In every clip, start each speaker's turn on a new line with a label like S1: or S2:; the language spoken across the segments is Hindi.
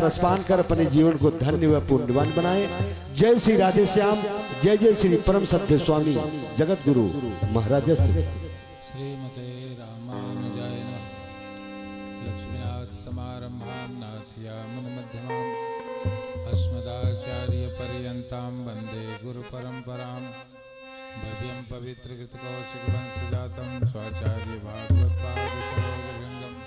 S1: रसपान कर अपने जीवन को धन्य व पुण्यवान बनाए। जय श्री राधे श्याम, जय जय श्री परम सत्य स्वामी जगत गुरु महाराज
S2: श्रीमते रामानुजाय नमः। लक्ष्मीनाथ समारंभां नाथयामुनमध्यमाम् अस्मदाचार्य पर्यन्तां वन्दे गुरुपरम्परां। भव्यं पवित्रकृतकौशिकवंशजातं स्वाचार्य भागवत्पादसरोजभृङ्गम्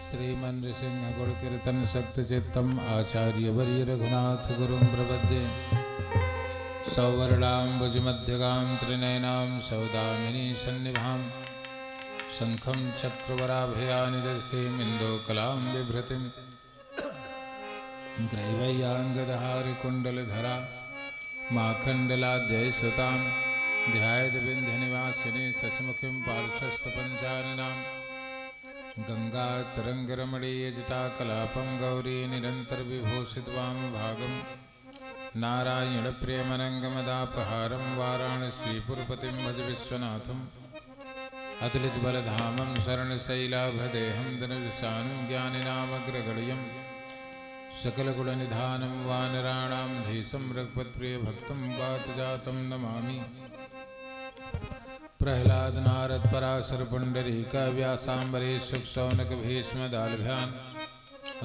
S2: श्रीमन् नृसिंह गुरुकीर्तन शक्तिचित्तम् आचार्य वर्य रघुनाथ गुरुं प्रपद्ये। सौवर्णाम्बुजमध्यगां त्रिनयनां सौदामिनी सन्निभां शङ्खं चक्रवराभयानिदधतीमिन्दोकलां बिभ्रतिं ग्रैवैयाङ्गदहारिकुण्डलधरा माखण्डलाद्यैस्तुतां ध्यायेद्विन्ध्यनिवासिनी शशिमुखीं पार्श्वस्थपञ्चाननां गङ्गातरङ्गरमणीयजटाकलापं गौरी निरन्तरविभूषितवामभागं नारायणप्रियमनङ्गमदापहारं वाराणसीपुरपतिं भज विश्वनाथम् अतुलितबलधामं शरणशैलाभदेहं धनुषानं ज्ञानिनामग्रगण्यं सकलगुणनिधानं वानराणां धीशं रघुपत्प्रियभक्तं वातजातं नमामि। प्रह्लाद नारद पराशर पुंडरीक व्यासाम्बरीश शुकशौनक भीष्मदालभ्यान्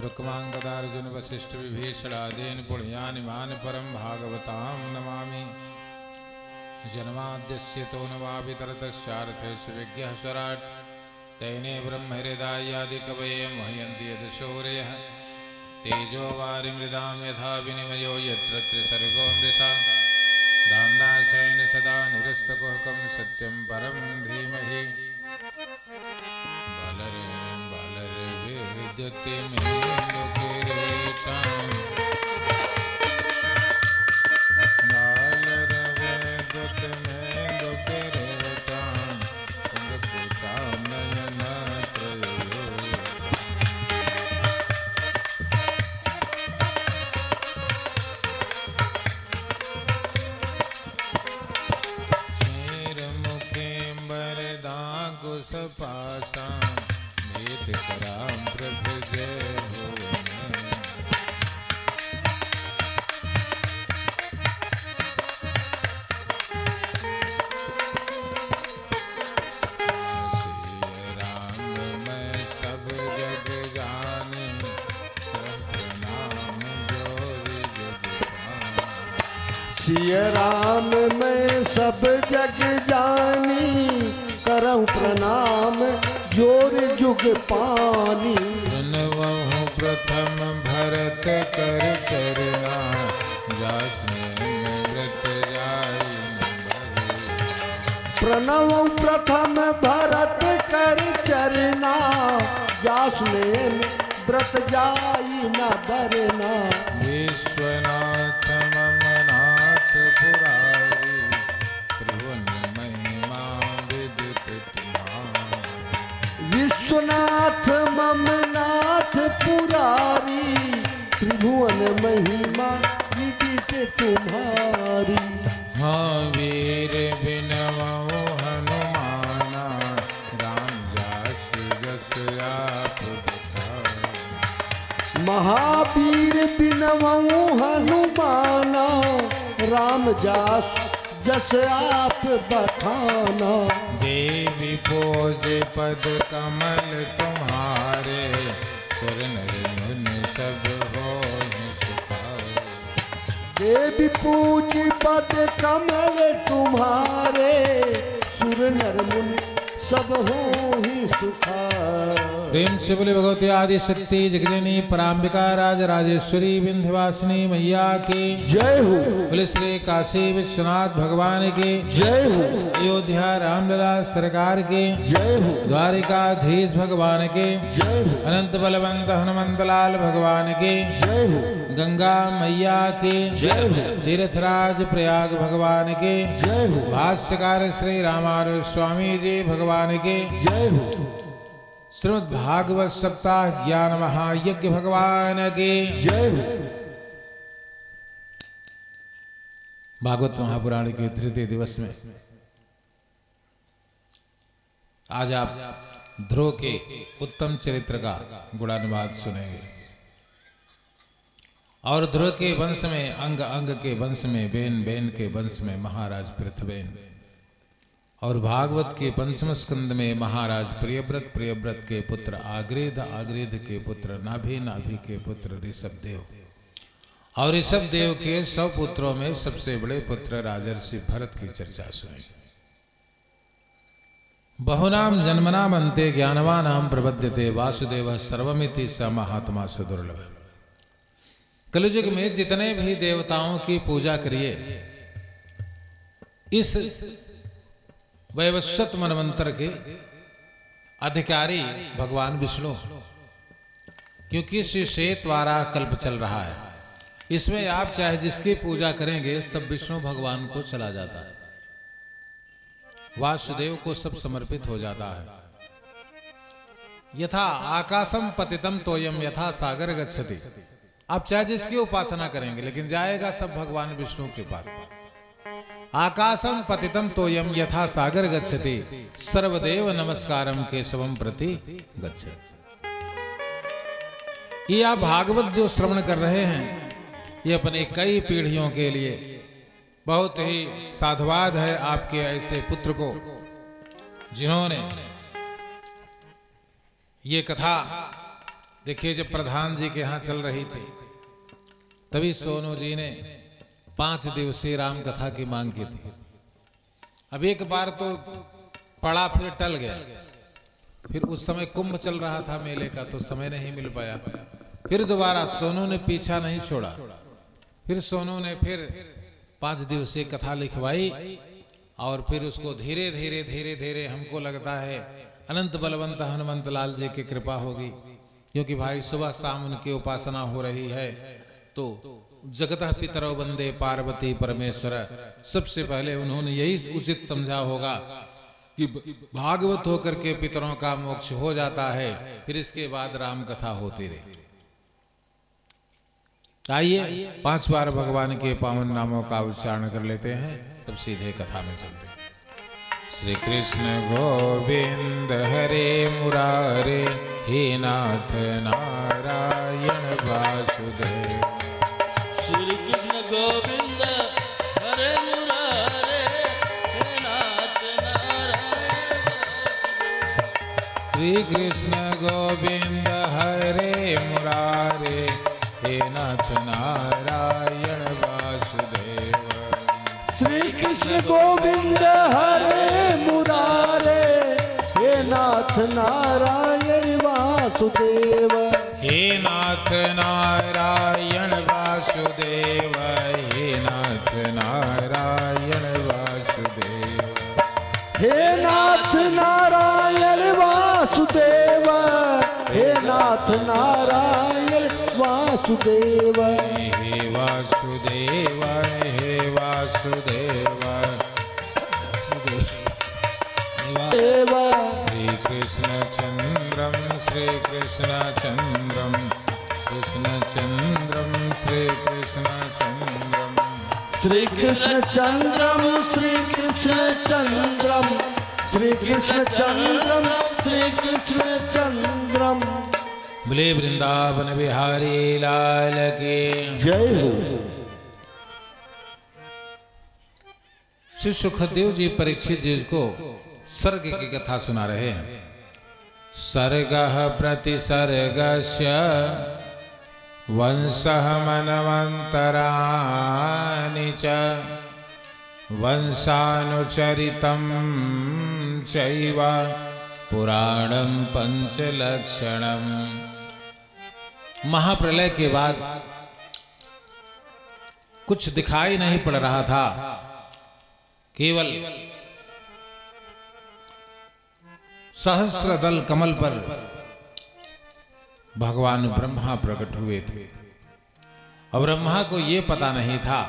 S2: रुक्माङ्गदार्जुन वसिष्ठ विभीषणादीन् पुण्यानिमान् परं भागवतां नमामि। जन्माद्यस्य तोन्वावितरतश्चार्थेषु विज्ञः स्वराट् तेने ब्रह्महृदायादिकवये मुह्यन्ति यदशौर्यः तेजो वारिमृदां यथा विनिमयो यत्र त्रिसर्गो मृषा धाम्नासेन सदा निरस्तकुहकं सत्यं परं धीमहि। बलर्विद्युते मे लोकेरेतां बलर्विद्युते मे लोकेरेतां कुङ्गकुचां नयनत्रयो। पासां मेत करां प्रभु जय हो। राम मैं सब जग जाने प्रणाम जोरी जग पान।
S1: सिया राम मैं सब जग जानी करऊं प्रणाम जोर जुग पानी।
S2: सुनवहु प्रथम भरत कर चरना जासनेन व्रत जाई न भरे।
S1: प्रणव प्रथम भरत कर चरना जासनेन व्रत जाई न धरना।
S2: विश्वनाथ मम नाथ पुरारी त्रिभुवन महिमा विदित तुम्हारी।
S1: विश्वनाथ मम नाथ पुरारी त्रिभुवन महिमा विदित तुम्हारी।
S2: हाँ वीर बिनवो हनुमाना राम जास जस आप दिखाए।
S1: महावीर बिनवऊं हनुमाना राम जास जस आप बखाना।
S2: देवी पोज पद कमल तुम्हारे सुर नर मुनि सब होहि सुखाए।
S1: देवी पूज पद कमल तुम्हारे सुर नर मुनि सब होहि सुखाए।
S2: प्रेम से बोले भगवती आदि शक्ति जगजननी पराम्बिका राज राजेश्वरी विंध्यवासिनी मैया की
S1: जय हो।
S2: बोले श्री काशी विश्वनाथ भगवान की
S1: जय हो।
S2: अयोध्या रामलला सरकार के
S1: जय हो।
S2: द्वारिकाधीश भगवान के
S1: जय हो।
S2: अनंत बलवंत हनुमंतलाल भगवान के
S1: जय हो।
S2: गंगा मैया के
S1: जय हो।
S2: तीर्थराज प्रयाग भगवान के
S1: जय हो।
S2: भाष्यकार श्री रामानुज स्वामी जी भगवान के
S1: जय हो।
S2: श्रीमद् भागवत सप्ताह ज्ञान महायज्ञ भगवान के
S1: जय हो।
S2: भागवत महापुराण के तृतीय दिवस में आज आप ध्रुव के उत्तम चरित्र का गुणानुवाद सुनेंगे। और ध्रुव के वंश में, अंग अंग के वंश में, बेन बेन के वंश में महाराज पृथ्वेन, और भागवत के पंचम स्कंद में महाराज प्रियव्रत, प्रियव्रत के पुत्र आग्रेध, आग्रेध के पुत्र नाभि, नाभि के पुत्र ऋषभदेव, और ऋषभदेव के 100 पुत्रों में सबसे बड़े पुत्र राजर्षि भरत की चर्चा सुनी। बहुनाम जन्मनाम अन्ते ज्ञानवानाम प्रबध्यते वासुदेव सर्वमिति स महात्मा सुदुर्लभ। कलयुग में जितने भी देवताओं की पूजा करिए, इस वैवस्वत मनवंतर के अधिकारी भगवान विष्णु, क्योंकि श्वेतवारा कल्प चल रहा है, इसमें आप चाहे जिसकी पूजा करेंगे सब विष्णु भगवान को चला जाता है, वासुदेव को सब समर्पित हो जाता है। यथा आकाशम पतितम तोयम यथा सागर गच्छति। आप चाहे जिसकी उपासना करेंगे लेकिन जाएगा सब भगवान विष्णु के पास। आकाशम पतितम तोयम यथा सागर गच्छति सर्वदेव नमस्कारम केशवम प्रति गच्छति। ये आप भागवत जो श्रवण कर रहे हैं, ये अपने कई पीढ़ियों के लिए बहुत ही साधुवाद है आपके ऐसे पुत्र को, जिन्होंने ये कथा, देखिए जब प्रधान जी के यहाँ चल रही थी तभी सोनू जी ने 5 दिवसीय राम कथा की मांग की थी। अब एक बार तो पड़ा, फिर टल गया, फिर उस समय कुंभ चल रहा था मेले का, तो समय नहीं मिल पाया। फिर दोबारा सोनू ने पीछा नहीं छोड़ा, फिर सोनू ने फिर 5 दिवसीय कथा लिखवाई, और फिर उसको धीरे धीरे धीरे धीरे हमको लगता है अनंत बलवंत हनुमंत लाल जी की कृपा होगी, क्योंकि भाई सुबह शाम उनकी उपासना हो रही है। तो जगतः पितरौ वंदे पार्वती परमेश्वर, सबसे पहले उन्होंने यही उचित समझा होगा कि भागवत होकर के पितरों का मोक्ष हो जाता है, फिर इसके बाद राम कथा होती रही। आइए 5 बार भगवान के पावन नामों का उच्चारण कर लेते हैं, तब सीधे कथा में चलते हैं। श्री कृष्ण गोविंद हरे मुरारे, हे नाथ नारायण वासुदेव।
S3: श्री कृष्ण गोविंद हरे मुरारे, हे नाथ नारायण।
S2: श्री कृष्ण गोविंद हरे मुरारे, हे नाथ नारायण वासुदेव।
S1: श्री कृष्ण गोविंद हरे मुरारे, हे नाथ नारायण वासुदेव।
S2: हे नाथ नारायण वासुदेव, हे नाथ नारायण वासुदेव।
S1: हे नाथ नारायण वासुदेव, हे नाथ नारायण वासुदेव।
S2: हे वासुदेव, हे वासुदेव। श्री कृष्ण चंद्रम, श्री कृष्ण चंद्रम, कृष्ण चंद्रम, श्री कृष्ण चंद्रम।
S1: श्री कृष्ण चंद्रम, श्री कृष्ण चंद्रम, श्री कृष्ण चंद्रम, श्री कृष्ण चंद्रम।
S2: बोले वृंदावन बिहारी लाल की
S1: जय हो।
S2: श्री सुखदेव जी परीक्षित जी को सर्ग की कथा सुना रहे हैं। सर्गः प्रतिसर्गस्य वंशः मनवन्तराणि च वंशानुचरितं चैव पुराणं पंचलक्षणं। महाप्रलय के बाद कुछ दिखाई नहीं पड़ रहा था, केवल सहस्त्र दल कमल पर भगवान ब्रह्मा प्रकट हुए थे। और ब्रह्मा को यह पता नहीं था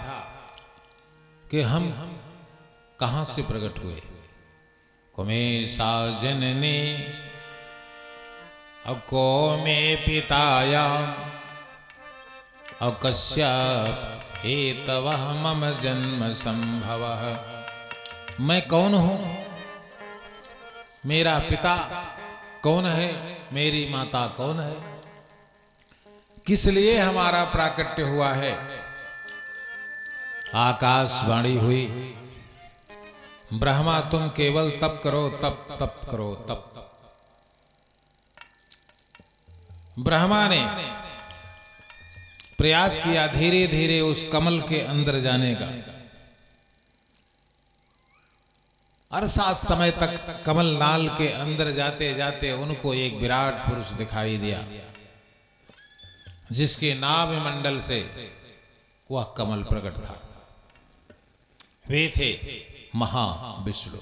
S2: कि हम कहां से प्रकट हुए। कुमे सा जननी अको में पिताया अकस्याप हेतवः मम जन्म संभवः। मैं कौन हूं, मेरा पिता कौन है, मेरी माता कौन है, किस लिए हमारा प्राकट्य हुआ है। आकाशवाणी हुई, ब्रह्मा तुम केवल तप करो, तप तप करो, तप। ब्रह्मा ने प्रयास किया धीरे धीरे उस कमल के अंदर जाने का। अरसा समय तक कमल नाल के अंदर जाते जाते उनको एक विराट पुरुष दिखाई दिया, जिसके नाभ मंडल से वह कमल प्रकट था। वे थे महाविष्णु।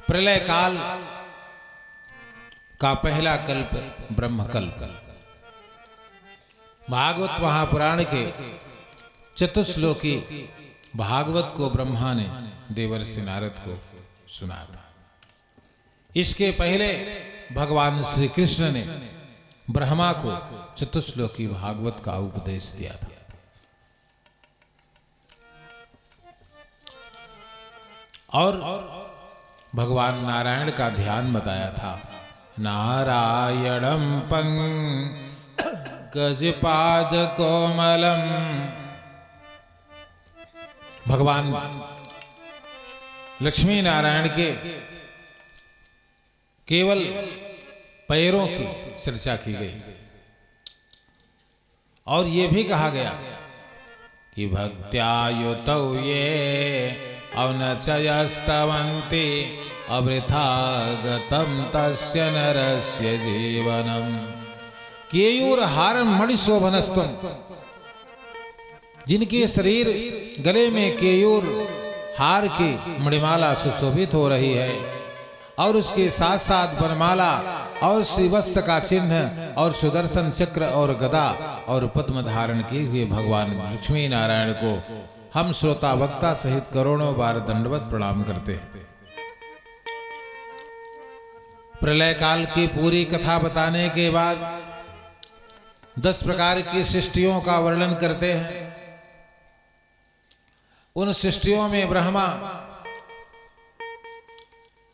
S2: प्रलय काल का पहला कल्प ब्रह्म कल्प। भागवत महापुराण के चतुश्लोकी भागवत को ब्रह्मा ने देवर्षि नारद को सुनाया। इसके पहले भगवान श्री कृष्ण ने ब्रह्मा को चतुश्लोकी भागवत का उपदेश दिया था। और भगवान नारायण का ध्यान बताया था। नारायणं पंकजपाद कोमलम। भगवान लक्ष्मी नारायण के केवल पैरों की चर्चा की गई और यह भी कहा गया कि भक्त्यायुतौ ये औनचयस्तवन्ति अवृथा गतं तस्य नरस्य जीवनम। केयूरहारं मणिशोभनस्तुम, जिनके शरीर गले में केयूर हार की मणिमाला सुशोभित हो रही है और उसके साथ साथ वनमाला और श्रीवत्स का चिन्ह और सुदर्शन चक्र और गदा और पद्म धारण किए हुए भगवान लक्ष्मी नारायण को हम श्रोता वक्ता सहित करोड़ों बार दंडवत प्रणाम करते हैं। प्रलय काल की पूरी कथा बताने के बाद 10 प्रकार की सृष्टियों का वर्णन करते हैं। उन सृष्टियों में ब्रह्मा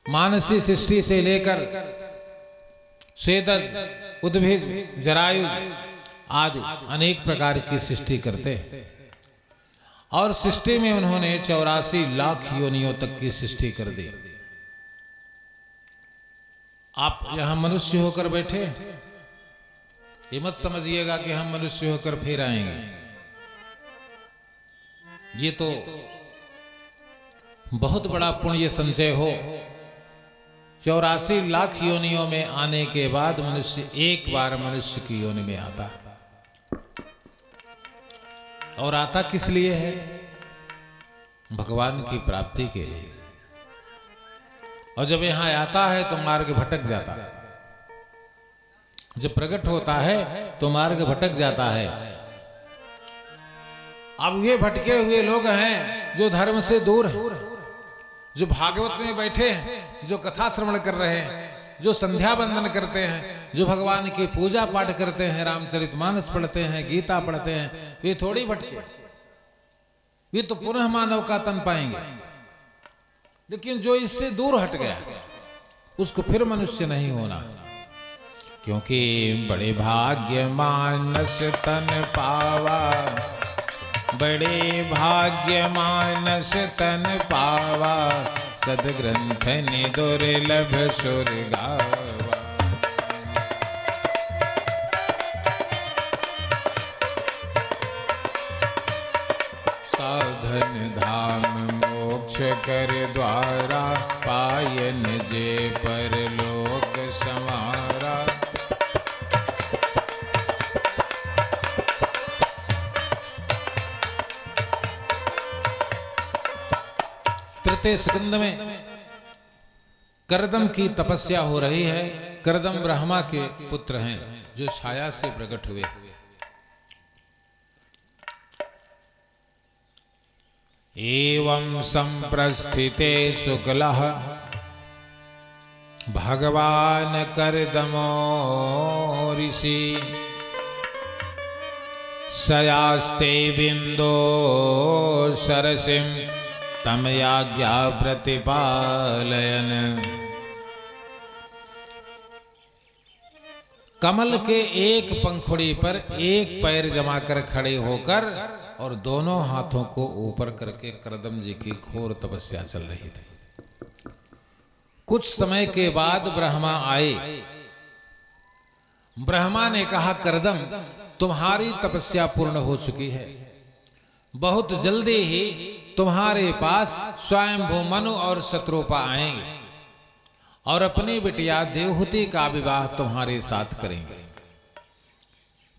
S2: मानसी सृष्टि से लेकर स्वेदज, उद्भिज, जरायुज आदि अनेक प्रकार की सृष्टि करते हैं और सृष्टि में उन्होंने 84 लाख योनियों तक की सृष्टि कर दी। आप यहां मनुष्य होकर बैठे, ये मत समझिएगा कि हम मनुष्य होकर फिर आएंगे। ये तो बहुत बड़ा पुण्य संचय हो। 84 लाख योनियों में आने के बाद मनुष्य एक बार मनुष्य की योनि में आता है। और आता किस लिए है? भगवान की प्राप्ति के लिए। और जब यहां आता है तो मार्ग भटक जाता है। जब प्रकट होता है तो मार्ग भटक जाता है। अब ये भटके हुए लोग हैं जो धर्म से दूर हैं, जो भागवत में बैठे हैं, जो कथा श्रवण कर रहे हैं, जो संध्या वंदन करते हैं, जो भगवान की पूजा पाठ करते हैं, रामचरितमानस पढ़ते हैं, गीता पढ़ते हैं, वे थोड़ी भटके। वे तो पुनः मानव का तन पाएंगे। लेकिन जो इससे दूर हट गया उसको फिर मनुष्य नहीं होना, क्योंकि बड़े भाग्य मानस तन पावा, बड़े भाग्य मानस तन पावा, सदग्रंथ नि दुर्लभ सुर गावा। साधन धाम मोक्ष कर द्वारा, पायन जे परलोक संवारा। तृतीय स्कंद में करदम की तपस्या हो रही है। करदम ब्रह्मा के पुत्र हैं जो छाया से प्रकट हुए। एवं संप्रस्थिते शुक्लः भगवान करदमो ऋषि, सयास्ते बिंदो सरसिं तमयाज्ञा प्रतिपालयन। कमल के एक पंखुड़ी पर एक पैर जमा कर खड़े होकर और दोनों हाथों को ऊपर करके करदम जी की घोर तपस्या चल रही थी। कुछ समय के बाद ब्रह्मा आए। ब्रह्मा ने कहा, करदम तुम्हारी तपस्या पूर्ण हो चुकी है, बहुत जल्दी ही तुम्हारे पास स्वयंभू मनु और शत्रुपा आएंगे और अपनी बिटिया देवहूति का विवाह तुम्हारे साथ करेंगे।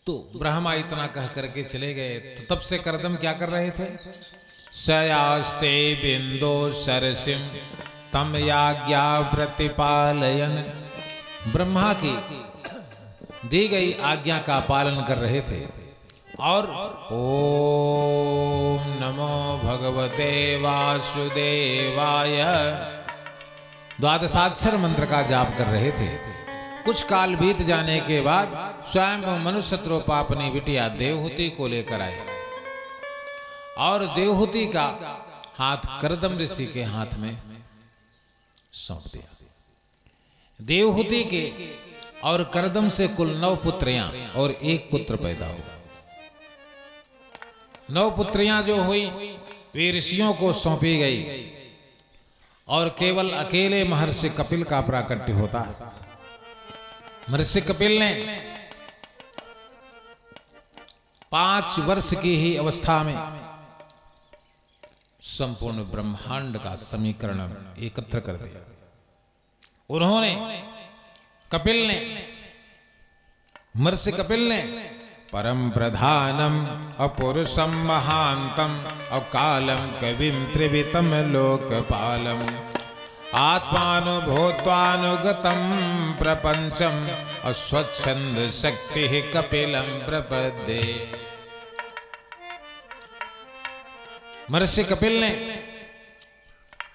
S2: तो ब्रह्मा इतना कह करके चले गए। तो तब से करदम क्या कर रहे थे? सयास्ते बिंदो सरसिम तम याज्ञा प्रतिपालयन, ब्रह्मा की दी गई आज्ञा का पालन कर रहे थे और ओम नमो भगवते वासुदेवाय द्वादशाक्षर मंत्र का जाप कर रहे थे। कुछ काल बीत जाने के बाद स्वयं मनुष्य शत्रुपा अपनी बिटिया देवहूति को लेकर आए और देवहूति का हाथ करदम ऋषि के हाथ में सौंप दिया। देवहूति के और करदम से कुल 9 पुत्रियां और 1 पुत्र पैदा हुआ। 9 पुत्रियां जो हुई वे ऋषियों को सौंपी गई और केवल अकेले महर्षि कपिल का प्राकट्य होता है। महर्षि कपिल ने 5 वर्ष की ही अवस्था में संपूर्ण ब्रह्मांड का समीकरण एकत्र कर दिया। उन्होंने महर्षि कपिल ने परम प्रधानम अपुरुषम महांतम अकालम कविम त्रिवितम लोकपालम आत्मानुभूत्वानुगतम प्रपंचम अस्वच्छंद शक्ति कपिलम प्रपद्ये। महर्षि कपिल ने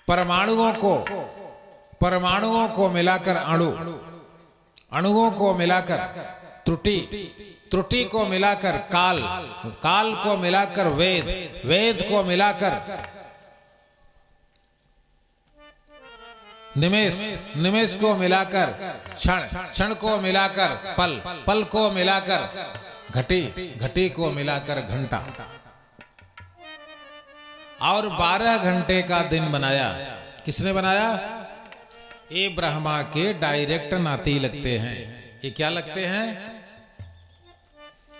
S2: परमाणुओं को मिलाकर अणुओं को मिलाकर त्रुटि को मिलाकर काल को मिलाकर वेद को मिलाकर निमेष को मिलाकर क्षण को मिलाकर पल को मिलाकर घटी को मिलाकर घंटा और 12 घंटे का दिन बनाया। किसने बनाया? ये ब्रह्मा के डायरेक्ट नाती लगते हैं। ये क्या लगते हैं?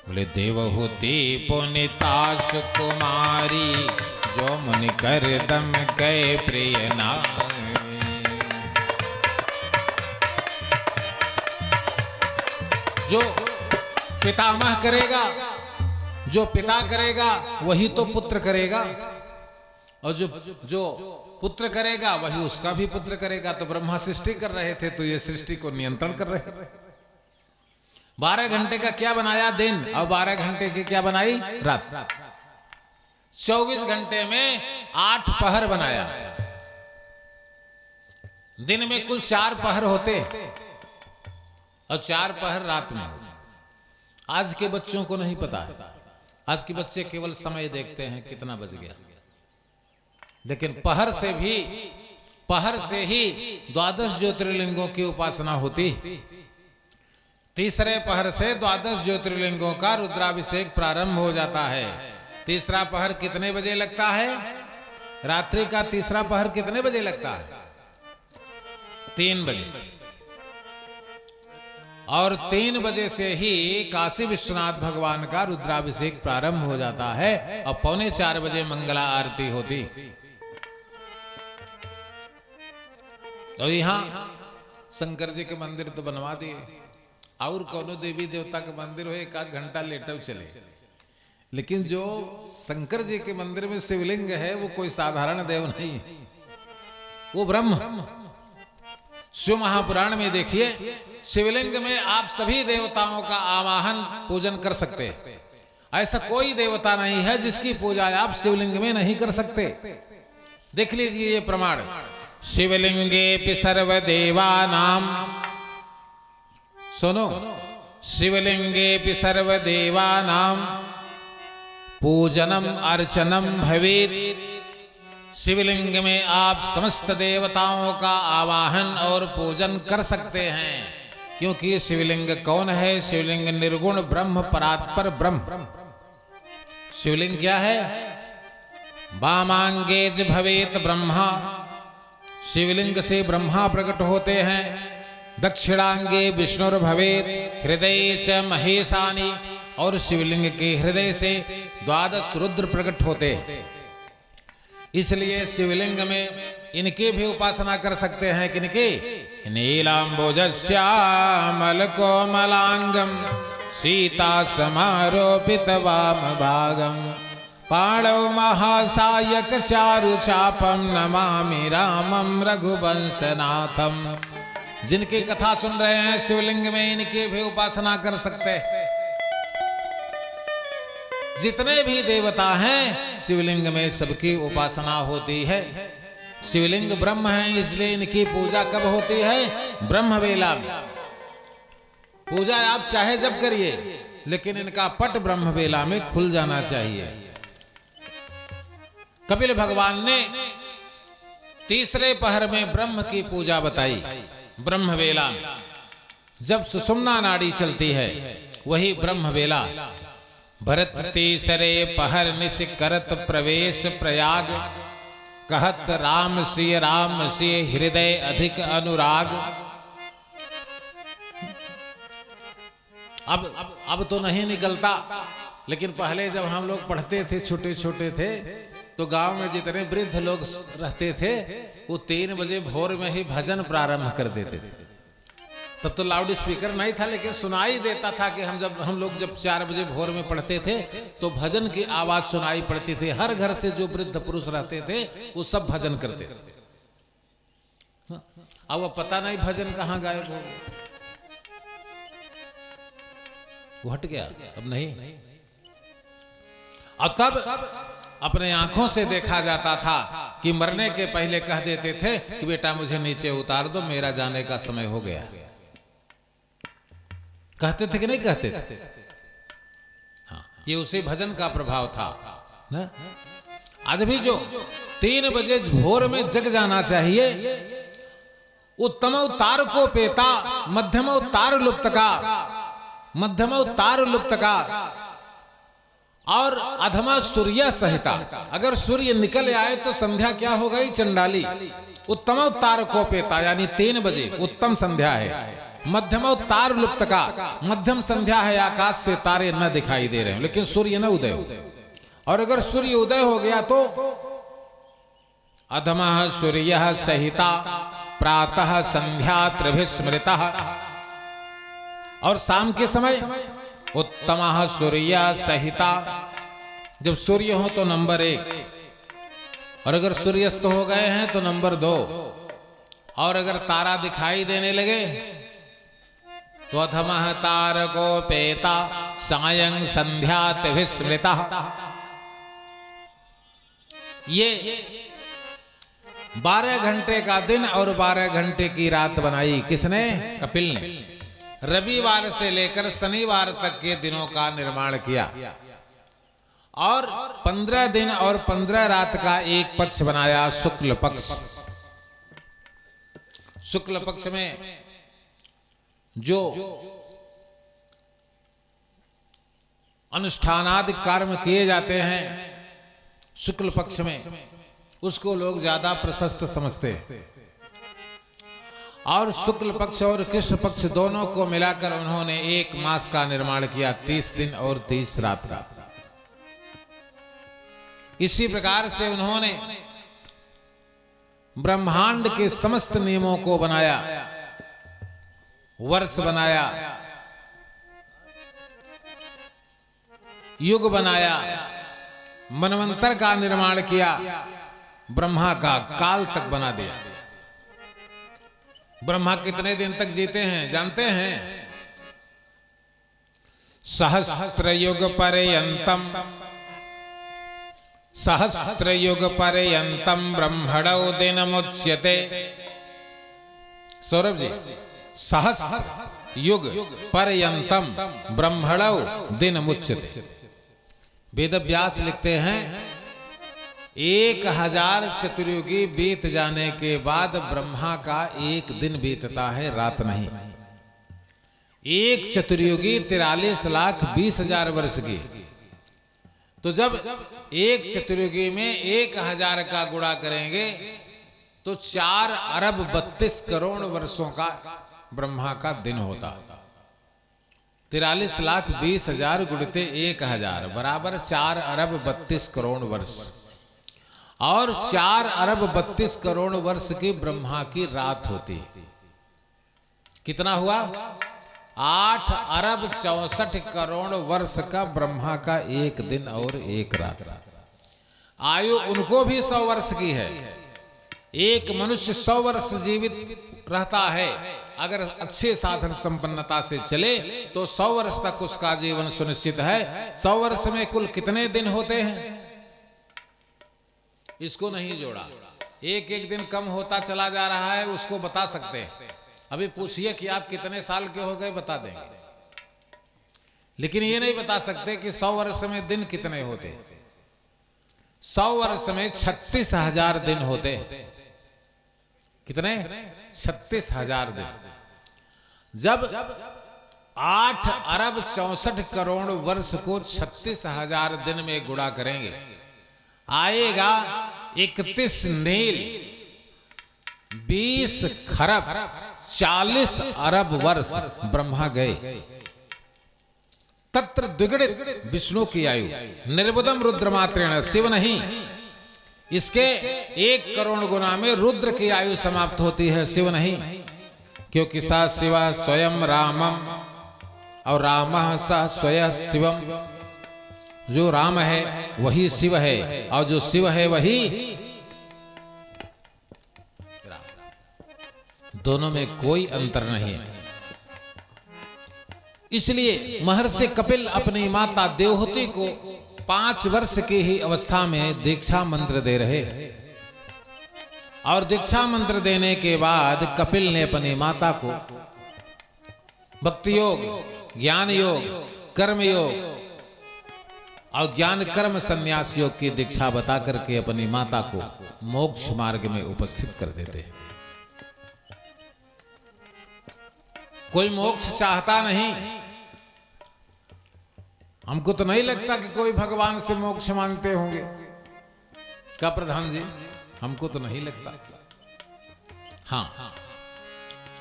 S2: बोले देवहूति पुनिताश कुमारी जो मुनि करदम गए प्रिय नारी। जो पितामह करेगा, जो पिता करेगा वही तो पुत्र करेगा और जो पुत्र करेगा वही उसका भी पुत्र करेगा। तो ब्रह्मा सृष्टि कर रहे थे तो ये सृष्टि को नियंत्रण कर रहे थे। 12 घंटे का क्या बनाया? दिन। और 12 घंटे की क्या बनाई? रात। 24 घंटे में 8 पहर बनाया। दिन में कुल 4 पहर होते और 4 पहर रात में होते। आज के बच्चों को नहीं पता है। आज के बच्चे केवल समय देखते हैं कितना बज गया, लेकिन पहर से ही 12 ज्योतिर्लिंगों की उपासना होती। तीसरे पहर से 12 ज्योतिर्लिंगों का रुद्राभिषेक प्रारंभ हो जाता है। तीसरा पहर कितने बजे लगता है? रात्रि का तीसरा पहर कितने बजे लगता है? 3 बजे। और 3 बजे से ही काशी विश्वनाथ भगवान का रुद्राभिषेक प्रारंभ हो जाता है और 3:45 बजे मंगला आरती होती। तो यहां शंकर जी के मंदिर तो बनवा दिए और कोनो देवी देवता के मंदिर हो 1 घंटा लेटव चले, लेकिन जो शंकर जी के मंदिर में शिवलिंग है वो कोई साधारण देव नहीं, वो ब्रह्म। शिव महापुराण में देखिए, शिवलिंग में आप सभी देवताओं का आवाहन पूजन कर सकते हैं। ऐसा कोई देवता नहीं है जिसकी पूजा आप शिवलिंग में नहीं कर सकते। देख लीजिए ये प्रमाण। शिवलिंगे सर्वदेवानाम, सुनो, शिवलिंगे सर्वदेवानाम पूजनम अर्चनम भवेत्। शिवलिंग में आप समस्त देवताओं का आवाहन और पूजन कर सकते हैं, क्योंकि शिवलिंग कौन है? शिवलिंग निर्गुण ब्रह्म परात्पर ब्रह्म। शिवलिंग क्या है? वामांगेज भवेत ब्रह्मा, शिवलिंग से ब्रह्मा प्रकट होते हैं। दक्षिणांगे विष्णुर भवेत हृदय च महेशानी, और शिवलिंग के हृदय से 12 रुद्र प्रकट होते। इसलिए शिवलिंग में इनके भी उपासना कर सकते हैं। किनके? नीलांबुजश्यामल कोमलांगम सीता समारोपित वाम भागम पाणव महासायक चारु चापम नमामि रामम रघुवंशनाथम। जिनकी कथा सुन रहे हैं शिवलिंग में, इनकी भी उपासना कर सकते हैं। जितने भी देवता हैं शिवलिंग में सबकी उपासना होती है। शिवलिंग ब्रह्म है, इसलिए इनकी पूजा कब होती है? ब्रह्म वेला में। पूजा आप चाहे जब करिए, लेकिन इनका पट ब्रह्म वेला में खुल जाना चाहिए। कपिल भगवान ने तीसरे पहर में ब्रह्म की पूजा बताई। ब्रह्म वेला में जब सुषुम्ना नाड़ी चलती है, वही ब्रह्म वेला। भरत तीसरे पहर निश करत प्रवेश प्रयाग, कहत राम से हृदय अधिक अनुराग। अब तो नहीं निकलता, लेकिन पहले जब हम लोग पढ़ते थे, छोटे छोटे थे, तो गांव में जितने वृद्ध लोग रहते थे वो 3 बजे भोर में ही भजन प्रारंभ कर देते थे। तब तो लाउड स्पीकर नहीं था, लेकिन सुनाई देता था कि हम लोग जब 4 बजे भोर में पढ़ते थे तो भजन की आवाज सुनाई पड़ती थी। हर घर से जो वृद्ध पुरुष रहते थे वो सब भजन करते थे। अब वो पता नहीं भजन कहाँ गायब हो गया, वो हट गया, अब नहीं। और तब अपने आंखों से देखा जाता था कि मरने के पहले कह देते थे कि बेटा मुझे नीचे उतार दो, मेरा जाने का समय हो गया। कहते थे कि नहीं कहते थे? हाँ, ये उसी भजन का प्रभाव था ना? आज भी जो 3 बजे भोर में जग जाना चाहिए। उत्तम तार को पेता मध्यम तार लुप्त का, मध्यम तार लुप्त का, और अधमा सूर्य सहिता। अगर सूर्य निकल आए तो संध्या क्या हो गई? चंडाली। उत्तम तार को पेता यानी 3 बजे उत्तम संध्या है। मध्यम तार लुप्त का, मध्यम संध्या है, आकाश से तारे न दिखाई दे रहे हैं, लेकिन सूर्य न उदय हो। और अगर सूर्य उदय हो गया तो अधमा सूर्य सहिता प्रातः संध्या त्रिभिस्मृता। और शाम के समय उत्तम सूर्य सहिता। जब सूर्य हो तो नंबर 1, और अगर सूर्यास्त हो गए हैं तो नंबर 2, और अगर तारा दिखाई देने लगे तो अधमः तारको पेता सायं संध्या विस्मृता। ये 12 घंटे का दिन और 12 घंटे की रात बनाई किसने? कपिल ने। रविवार से लेकर शनिवार तक के दिनों का निर्माण किया, और 15 दिन और 15 रात का एक पक्ष बनाया, शुक्ल पक्ष। शुक्ल पक्ष में जो अनुष्ठानादि कर्म किए जाते हैं शुक्ल पक्ष में, उसको लोग ज्यादा प्रशस्त समझते हैं। और शुक्ल पक्ष और कृष्ण पक्ष दोनों को मिलाकर उन्होंने 1 मास का निर्माण किया, 30 दिन और 30 रात का। इसी प्रकार से उन्होंने ब्रह्मांड के समस्त नियमों को बनाया, वर्ष बनाया, युग बनाया, मनवंतर का निर्माण किया, ब्रह्मा का काल तक बना दिया। ब्रह्मा कितने दिन तक जीते हैं जानते हैं? सहस्त्र युग पर्यंतम, सहस्त्र युग पर्यंतम ब्रह्मणो दिनमुच्यते। सौरभ जी, सहस्त्र युग पर्यंतम ब्रह्मणो दिनमुच्यते। वेद व्यास लिखते हैं 1000 चतुर्युगी बीत जाने के बाद ब्रह्मा का 1 दिन बीतता है, रात नहीं। एक चतुर्युगी 43,20,000 वर्ष की। तो जब एक चतुर्युगी में 1,000 का गुणा करेंगे तो 4,32,00,00,000 वर्षों का ब्रह्मा का दिन होता। 43,20,000 गुणिते 1,000 बराबर 4,32,00,000 वर्ष। और 4,32,00,000 वर्ष की ब्रह्मा की रात होती। कितना हुआ? 8,64,00,00,000 वर्ष का ब्रह्मा का एक दिन और एक रात। आयु उनको भी 100 वर्ष की है। एक मनुष्य 100 वर्ष जीवित रहता है अगर अच्छे साधन संपन्नता से चले तो 100 वर्ष तक उसका जीवन सुनिश्चित है। 100 वर्ष में कुल कितने दिन होते हैं इसको नहीं जोड़ा। एक एक दिन कम होता चला जा रहा है उसको बता सकते हैं। अभी पूछिए कि आप कितने साल के हो गए, बता देंगे। लेकिन ये नहीं बता सकते कि 100 वर्ष में दिन कितने होते। 100 वर्ष में 36,000 दिन होते। कितने? 36,000 दिन। जब 8,64,00,00,000 वर्ष को 36,000 दिन में गुणा करेंगे आएगा 31 नील 20 खरब 40 अरब वर्ष ब्रह्मा गए। तत्र द्विगुणित विष्णु की आयु निर्बुदम रुद्रमात्रेण, शिव नहीं, इसके 1 करोड़ गुना में रुद्र की आयु समाप्त होती है, शिव नहीं। क्योंकि सा शिवा स्वयं रामम और रामः स स्वयं शिवम। जो राम है वही शिव है और जो शिव है वही राम। दोनों में कोई अंतर नहीं है। इसलिए महर्षि कपिल अपनी माता देवहूति को 5 वर्ष की ही अवस्था में दीक्षा मंत्र दे रहे। और दीक्षा मंत्र देने के बाद कपिल ने अपनी माता को भक्ति योग, ज्ञान योग, कर्म योग और ज्ञान कर्म संन्यास योग की दीक्षा बता करके अपनी माता को मोक्ष मार्ग में उपस्थित कर देते हैं। कोई मोक्ष चाहता नहीं। हमको तो नहीं लगता कि कोई भगवान से मोक्ष मांगते होंगे। क्या प्रधान जी? हमको तो नहीं लगता। हाँ,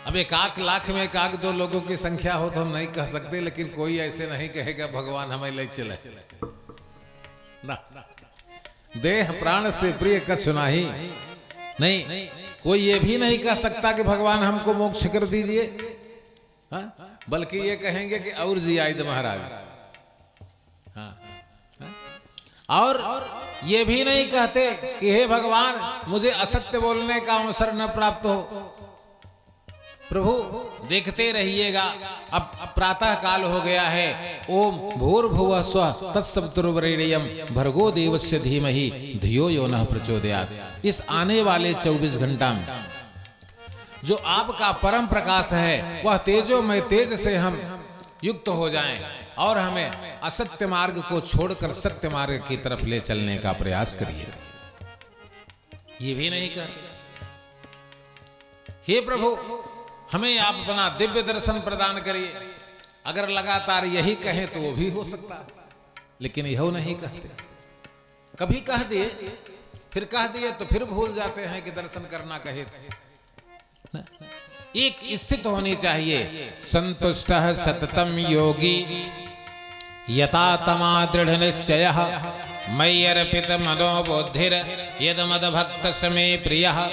S2: अब 1 लाख में 1-2 लोगों की संख्या हो तो हम नहीं कह सकते, लेकिन कोई ऐसे नहीं कहेगा भगवान हमें ले चले ना। देह प्राण से प्रिय कछु नाही। नहीं, कोई ये भी नहीं कह सकता कि भगवान हमको मोक्ष कर दीजिए। हाँ? बल्कि ये कहेंगे कि और जियाद महाराज। हाँ? और ये भी नहीं कहते कि हे भगवान मुझे असत्य बोलने का अवसर न प्राप्त हो। प्रभु देखते रहिएगा, अब प्रातः काल हो गया है। ओम भूर्भुवः स्वः तत्सवितुर्वरेण्यं भर्गो देवस्य धीमहि धियो यो नः प्रचोदयात्। इस आने वाले 24 घंटा में जो आपका परम प्रकाश है वह तेजोमय तेज से हम युक्त हो जाएं और हमें असत्य मार्ग को छोड़कर सत्य मार्ग की तरफ ले चलने का प्रयास करिए। ये भी नहीं कर। हे प्रभु हमें आप अपना दिव्य दर्शन प्रदान करिए। अगर लगातार यही कहें तो वो भी हो सकता है, लेकिन यह नहीं कहते। कभी कह दिए फिर कह दिए तो फिर भूल जाते हैं कि दर्शन करना कहे थे। एक स्थित होनी चाहिए। संतुष्टः सततम योगी यथा तमा दृढ़ निश्चयः मयि अर्पित मनोबुद्धिर यद मद भक्त समे प्रियः।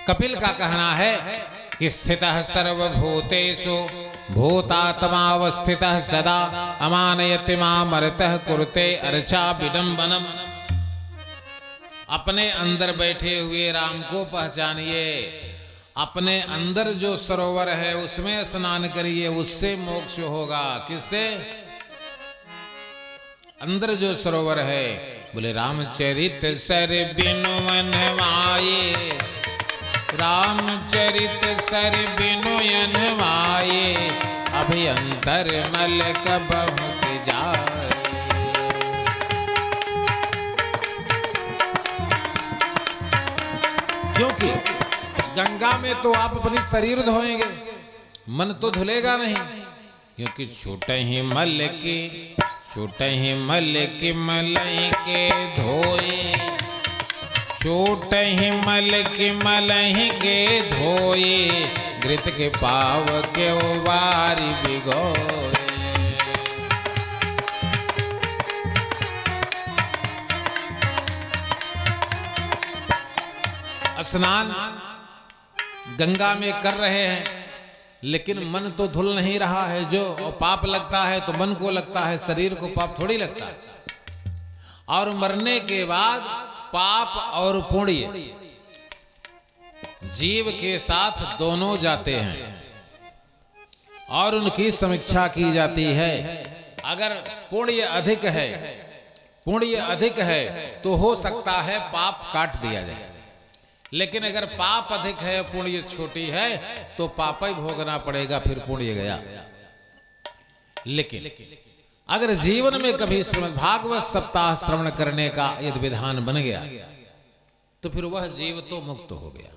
S2: कपिल का कहना है कि स्थितः सर्वभूतेषु भूतात्मावस्थितः सदा अमानयति मामर्तः कुरुते अर्चा विडम्बनम्। अपने अंदर बैठे हुए राम को पहचानिए। अपने अंदर जो सरोवर है उसमें स्नान करिए, उससे मोक्ष होगा। किससे? अंदर जो सरोवर है। बोले रामचरित सर बिनु मन माये, रामचरित सर बिनु मन माये, अभ्यंतर मल कबहु जाए। क्योंकि गंगा में तो आप अपनी शरीर धोएंगे, मन तो धुलेगा नहीं, क्योंकि छूटे ही मल की मलई के धोए, छूटे ही मल के धोए, घृत के पाव के वारी भिगोए। स्नान गंगा में कर रहे हैं, लेकिन मन तो धुल नहीं रहा है। जो पाप लगता है तो मन को लगता है, शरीर को पाप थोड़ी लगता है। और मरने के बाद पाप और पुण्य जीव के साथ दोनों जाते हैं और उनकी समीक्षा की जाती है। अगर पुण्य अधिक है तो हो सकता है पाप काट दिया जाए, लेकिन अगर पाप अधिक है पुण्य छोटी है तो पाप ही भोगना पड़ेगा, फिर पुण्य गया। लेकिन अगर जीवन में कभी श्रीमद् भागवत सप्ताह श्रवण करने का यदि विधान बन गया तो फिर वह जीव तो मुक्त हो गया।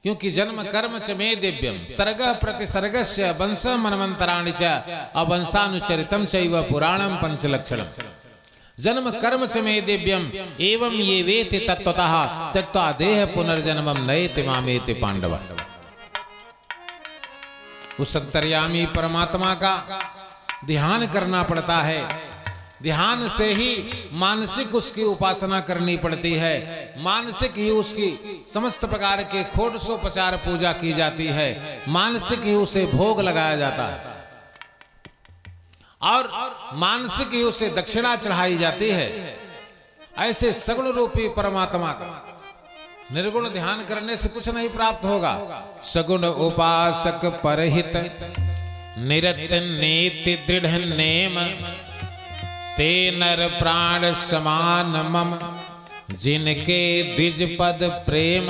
S2: क्योंकि जन्म कर्म च मे दिव्यम सर्ग प्रतिसर्गस्य वंश मनमंतराणि च अवंशानुचरितम चैव पुराणम पंचलक्षणम। जन्म कर्म च मे दिव्यम एवं ये वेति तत्वतः त्यक्त्वा देह पुनर्जन्मम नयति मामेति पांडव। उस अंतर्यामी परमात्मा का ध्यान करना पड़ता है। ध्यान से ही मानसिक उसकी उपासना करनी पड़ती है, मानसिक ही उसकी समस्त प्रकार के षोडशोपचार पूजा की जाती है, मानसिक ही उसे भोग लगाया जाता है और मानसिक ही उसे दक्षिणा चढ़ाई जाती है। ऐसे सगुण रूपी परमात्मा का निर्गुण ध्यान करने से कुछ नहीं प्राप्त होगा। सगुण उपासक परहित निरत नीति दृढ़ नेम ते नर प्राण समान मम जिनके द्विज पद प्रेम।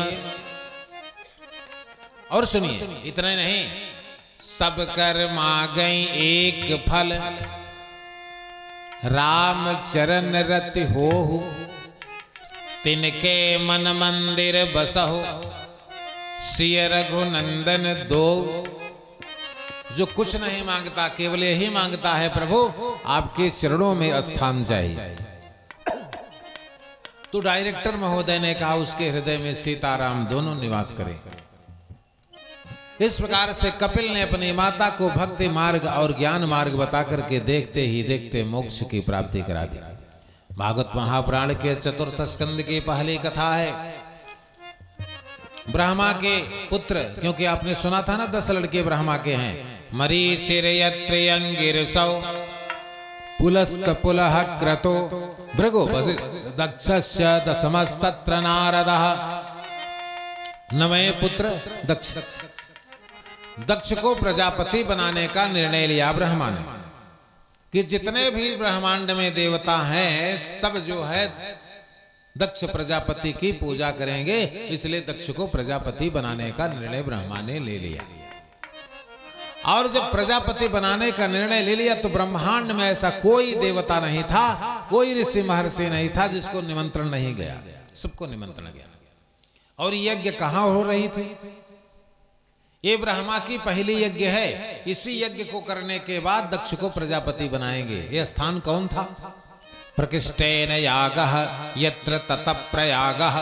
S2: और सुनिए, इतना नहीं, सब कर्मा गई एक फल राम चरण रति होहु तिनके मन मंदिर बसहु सिय रघुनंदन दो। जो कुछ नहीं मांगता, केवल यही मांगता है, प्रभु आपके चरणों में स्थान चाहिए। तो डायरेक्टर महोदय ने कहा उसके हृदय में सीताराम दोनों निवास करें। इस प्रकार से कपिल ने अपनी माता को भक्ति मार्ग और ज्ञान मार्ग बता करके देखते ही देखते मोक्ष की प्राप्ति करा दी। भागवत महापुराण के चतुर्थ स्कंद की पहली कथा है। ब्रह्मा के पुत्र, क्योंकि आपने सुना था ना 10 लड़के ब्रह्मा के हैं। मरीचिरयत्रियंगिरसौ पुलस्त पुलह क्रतो भृगु दक्षस्य दशमस्तत्र नारदः। नवे पुत्र दक्ष। दक्ष को प्रजापति बनाने का निर्णय लिया ब्रह्मा ने कि जितने भी ब्रह्मांड में देवता हैं सब जो है दक्ष प्रजापति की पूजा करेंगे, इसलिए दक्ष को प्रजापति बनाने का निर्णय ब्रह्मा ने ले लिया। और जब प्रजापति बनाने का निर्णय ले लिया तो ब्रह्मांड में ऐसा कोई देवता नहीं था, कोई ऋषि महर्षि नहीं था जिसको निमंत्रण नहीं गया, सबको निमंत्रण गया। और यज्ञ कहां हो रही थी? ये ब्रह्मा की पहली यज्ञ है। इसी यज्ञ को करने के बाद दक्ष को प्रजापति बनाएंगे। ये स्थान कौन था? प्रकृष्टेन यागः यत्र तत प्रयागः।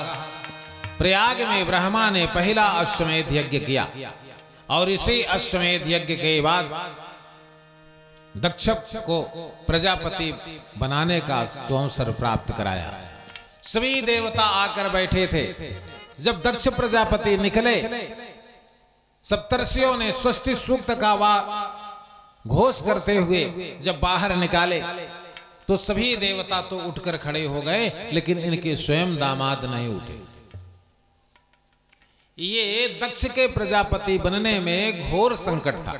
S2: प्रयाग में ब्रह्मा ने पहला अश्वमेध यज्ञ किया और इसी अश्वमेध यज्ञ के बाद दक्ष को प्रजापति बनाने का सुअवसर प्राप्त कराया। सभी देवता आकर बैठे थे। जब दक्ष प्रजापति निकले, सप्तर्षियों ने स्वस्ति सूक्त का घोष करते हुए जब बाहर निकाले तो सभी देवता तो उठकर खड़े हो गए, लेकिन इनके स्वयं दामाद नहीं उठे। ये दक्ष के प्रजापति बनने में घोर संकट था।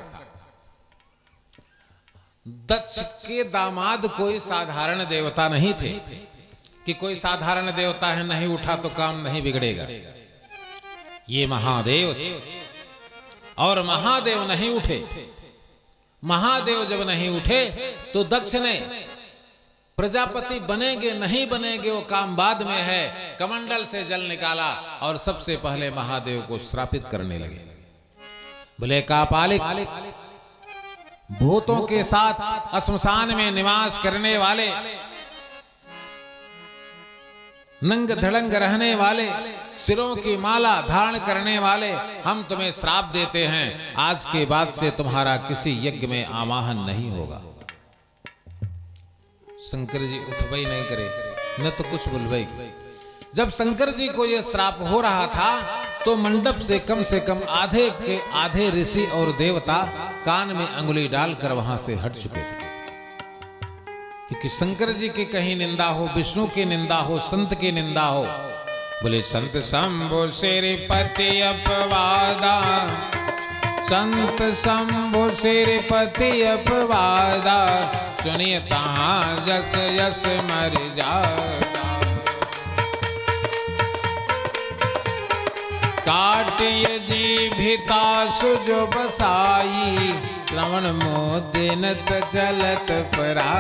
S2: दक्ष के दामाद कोई साधारण देवता नहीं थे कि कोई साधारण देवता है, नहीं उठा तो काम नहीं बिगड़ेगा। ये महादेव थे और महादेव नहीं उठे। महादेव जब नहीं उठे तो दक्ष ने प्रजापति बनेंगे नहीं बनेंगे वो काम बाद में है, कमंडल से जल निकाला और सबसे पहले महादेव को श्रापित करने लगे। बोले कापालिक, भूतों के साथ श्मशान में निवास करने वाले, नंग धड़ंग रहने वाले, सिरों की माला धारण करने वाले, हम तुम्हें श्राप देते हैं, आज के बाद से तुम्हारा किसी यज्ञ में आवाहन नहीं होगा। शंकर जी उठबई नहीं करे, न तो कुछ बोलबई। जब शंकर जी को यह श्राप हो रहा था तो मंडप से कम आधे के आधे ऋषि और देवता कान में अंगुली डालकर वहां से हट चुके थे, क्योंकि शंकर जी की कहीं निंदा हो, विष्णु की निंदा हो, संत की निंदा हो। बोले संत शंभु श्रीपति अपवादा, संत शंभु श्रीपति अपवादा, सुनिए तहां जस यस मर जादा। काटिय जीभिता सुजो बसाई, श्रवण मोदिनत चलत परा।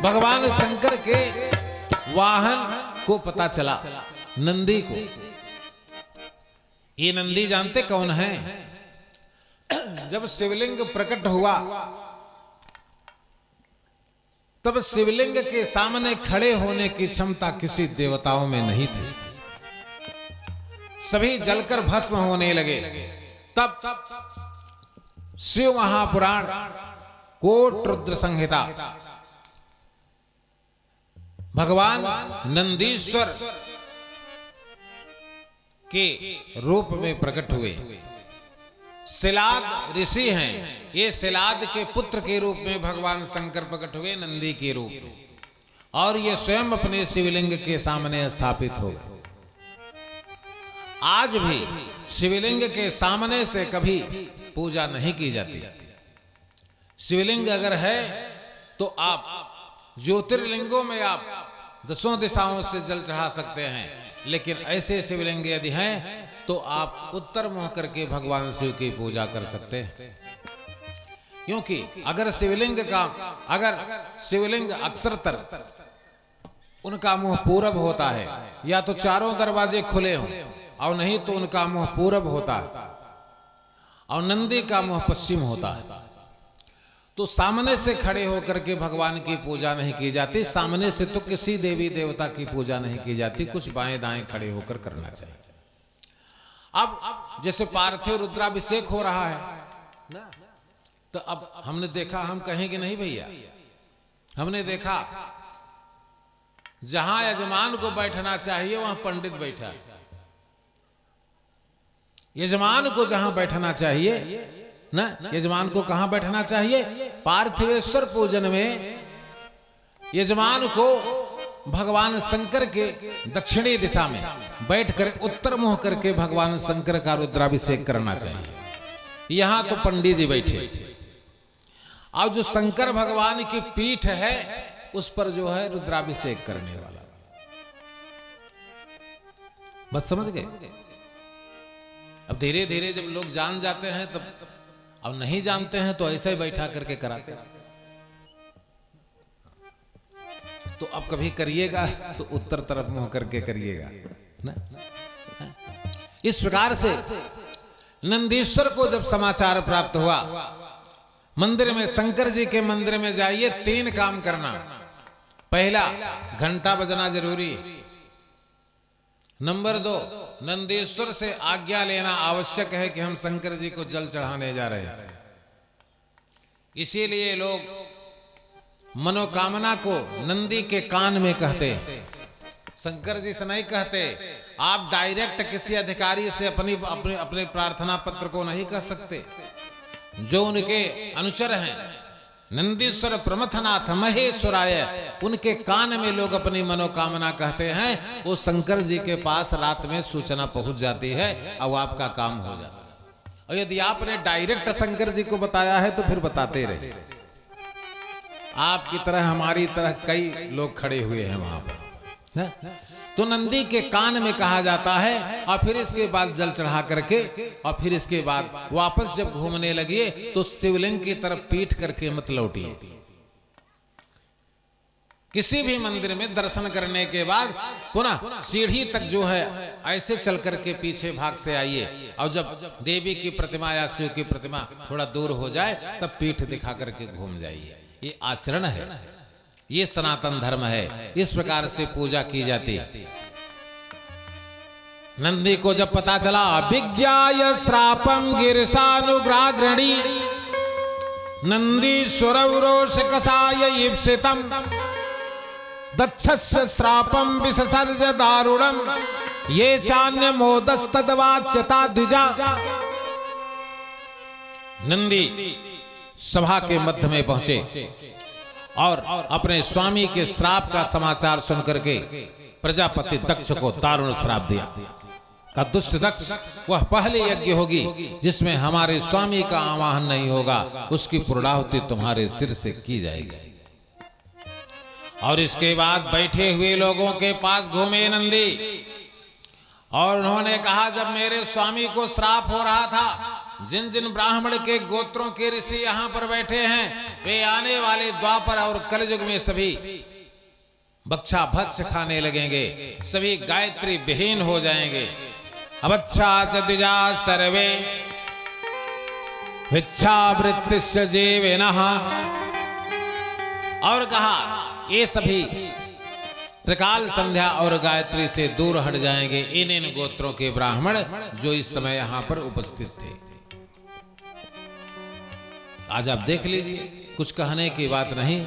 S2: भगवान शंकर के वाहन को पता चला, नंदी को। ये नंदी जानते कौन है? जब शिवलिंग प्रकट हुआ तब शिवलिंग के सामने खड़े होने की क्षमता किसी देवताओं में नहीं थी, सभी जलकर भस्म होने लगे। तब शिव महापुराण कोट रुद्र संहिता भगवान नंदीश्वर के रूप में प्रकट हुए। शिलाद ऋषि हैं, ये शिलाद के पुत्र के रूप में भगवान शंकर प्रकट हुए नंदी के रूप में, और ये स्वयं अपने शिवलिंग के सामने स्थापित हो गए। आज भी शिवलिंग के सामने से कभी पूजा नहीं की जाती। शिवलिंग अगर है तो आप ज्योतिर्लिंगों में आप दसों दिशाओं से जल चढ़ा सकते हैं, लेकिन ऐसे शिवलिंग यदि हैं तो आप उत्तर मुंह करके भगवान शिव की पूजा कर सकते हैं। क्योंकि अगर शिवलिंग अक्सरतर उनका मुंह पूरब होता है, या तो चारों दरवाजे खुले हों, और नहीं तो उनका मुंह पूरब होता है, और नंदी का मुंह पश्चिम होता है, तो सामने से खड़े होकर के भगवान की पूजा नहीं की जाती। सामने से तो किसी देवी देवता की पूजा नहीं की जाती, कुछ बाएं दाएं खड़े होकर करना चाहिए। अब जैसे पार्थिव रुद्राभिषेक हो रहा है ना, तो अब हमने देखा, हम कहेंगे नहीं भैया, हमने देखा जहां यजमान को बैठना चाहिए वहां पंडित बैठा है। यजमान को जहां बैठना चाहिए ना, यजमान को कहां बैठना चाहिए? पार्थिवेश्वर पूजन में यजमान को भगवान शंकर के दक्षिणी दिशा में बैठकर उत्तर मुंह करके भगवान शंकर का रुद्राभिषेक करना चाहिए। यहां तो पंडित जी बैठे, और जो शंकर भगवान की पीठ है उस पर जो है रुद्राभिषेक करने वाला। बात समझ गए? अब धीरे धीरे जब लोग जान जाते हैं तब, अब नहीं जानते हैं तो ऐसे ही बैठा करके कराते हैं। तो अब कभी करिएगा तो उत्तर तरफ मुंह करके करिएगा ना। इस प्रकार से नंदीश्वर को जब समाचार प्राप्त हुआ, मंदिर में, शंकर जी के मंदिर में जाइए, 3 काम करना। पहला, घंटा बजना जरूरी। नंबर 2, नंदीश्वर से आज्ञा लेना आवश्यक है कि हम शंकर जी को जल चढ़ाने जा रहे हैं। इसीलिए लोग मनोकामना को नंदी के कान में कहते, शंकर जी से नहीं कहते। आप डायरेक्ट किसी अधिकारी से अपने प्रार्थना पत्र को नहीं कह सकते। जो उनके अनुचर हैं, नंदीश्वर प्रमथनाथ महेश्वराय, उनके कान में लोग अपनी मनोकामना कहते हैं। वो शंकर जी के पास रात में सूचना पहुंच जाती है और आपका काम हो जाता है। और यदि आपने डायरेक्ट शंकर जी को बताया है तो फिर बताते रहे। आपकी तरह हमारी तरह कई लोग खड़े हुए हैं वहां पर ना? तो नंदी के कान में कहा जाता है, और फिर इसके बाद जल चढ़ा करके, और फिर इसके बाद वापस जब घूमने लगिए तो शिवलिंग की तरफ पीठ करके मत लौटिए। किसी भी मंदिर में दर्शन करने के बाद पुनः सीढ़ी तक जो है ऐसे चल करके पीछे भाग से आइए, और जब देवी की प्रतिमा या शिव की प्रतिमा थोड़ा दूर हो जाए तब पीठ दिखा करके घूम जाइए। ये आचरण है, ये सनातन धर्म है, इस प्रकार से पूजा की जाती है। नंदी को जब पता चला विज्ञाय श्रापम गिरसानुग्राग्रणी नंदीश्वरौरोष कसाय ईप्सितम दक्षस्य श्रापम विससर्ज दारुणम ये चान्य मोदस्तदवाच्यता द्विजा। नंदी सभा के मध्य में पहुंचे और अपने स्वामी के श्राप का समाचार सुनकर के प्रजापति दक्ष को दारुण श्राप दिया। का दुष्ट दक्ष, वह पहले यज्ञ होगी जिसमें हमारे स्वामी का आवाहन नहीं होगा, उसकी पूर्णाहुति तुम्हारे सिर से की जाएगी। और इसके बाद बैठे हुए लोगों के पास घूमे नंदी और उन्होंने कहा, जब मेरे स्वामी को श्राप हो रहा था, जिन जिन ब्राह्मण के गोत्रों के ऋषि यहाँ पर बैठे हैं, वे आने वाले द्वापर और कलयुग में सभी बक्षा भक्ष खाने लगेंगे, सभी गायत्री विहीन हो जाएंगे। अबच्छा द्विजा सर्वे भिक्षावृत्तिस्य जीविनः। और कहा ये सभी त्रिकाल संध्या और गायत्री से दूर हट जाएंगे, इन गोत्रों के ब्राह्मण जो इस समय यहां पर उपस्थित थे। आज आप देख लीजिए, कुछ कहने की बात नहीं।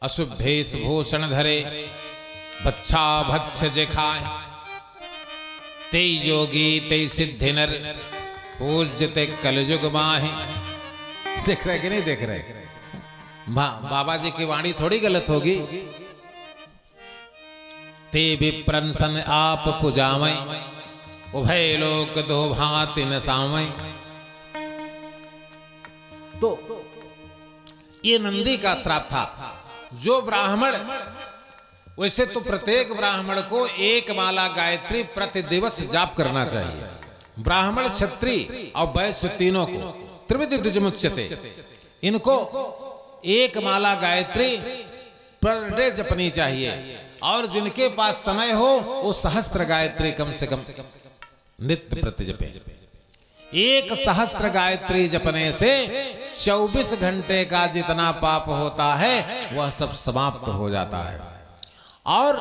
S2: अशुभ भेष भूषण धरे बच्छा भक्ष जे खाए, ते योगी ते सिद्धि नर पूज्यते कलयुग माहे। देख रहे कि नहीं देख रहे? बाबा जी की वाणी थोड़ी गलत होगी। ते विप्रंसन आप पुजामय उभय लोक दो भांति न सामय। तो ये नंदी का श्राप था। जो ब्राह्मण, वैसे तो प्रत्येक ब्राह्मण को एक माला गायत्री प्रति दिवस जाप करना चाहिए। ब्राह्मण, क्षत्रिय और वैश्य तीनों को त्रिविध द्विजमुच्यते, इनको एक माला गायत्री पर डे जपनी चाहिए। और जिनके पास समय हो वो सहस्त्र गायत्री कम से कम नित्य प्रति जपे। एक सहस्त्र गायत्री जपने से 24 घंटे का जितना पाप होता है वह सब समाप्त हो जाता है, और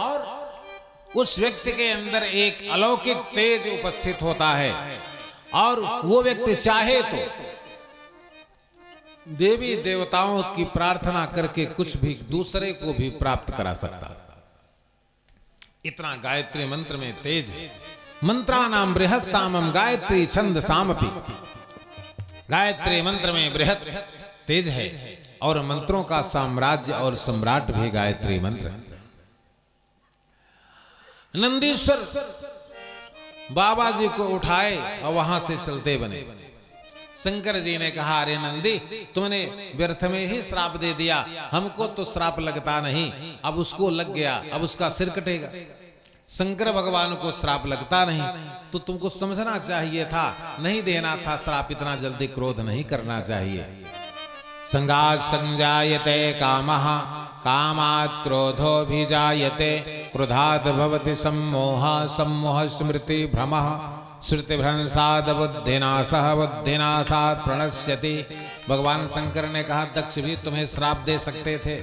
S2: उस व्यक्ति के अंदर एक अलौकिक तेज उपस्थित होता है, और वो व्यक्ति चाहे तो देवी देवताओं की प्रार्थना करके कुछ भी दूसरे को भी प्राप्त करा सकता। इतना गायत्री मंत्र में तेज है। मंत्रा नाम बृहत सामम गायत्री छंद सामपि। गायत्री मंत्र में बृहत तेज है, और मंत्रों का साम्राज्य और सम्राट भी गायत्री मंत्र है। नंदीश्वर बाबा जी को उठाए और वहां से चलते बने। शंकर जी ने कहा, अरे नंदी, तुमने व्यर्थ में ही श्राप दे दिया, हमको तो श्राप लगता नहीं, अब उसको लग गया, अब उसका सिर कटेगा। शंकर भगवान को श्राप लगता नहीं तो तुमको समझना चाहिए था, नहीं देना था श्राप, इतना जल्दी क्रोध नहीं करना चाहिए। संगात् संजायते कामः कामात् क्रोधो भी जायते क्रोधात् भवति सम्मोहः सम्मोहः स्मृति भ्रमः श्रुति भ्रंसाद बुद्धिनाशः बुद्धिनाशात् प्रणश्यति। भगवान शंकर ने कहा, दक्ष भी तुम्हें श्राप दे सकते थे,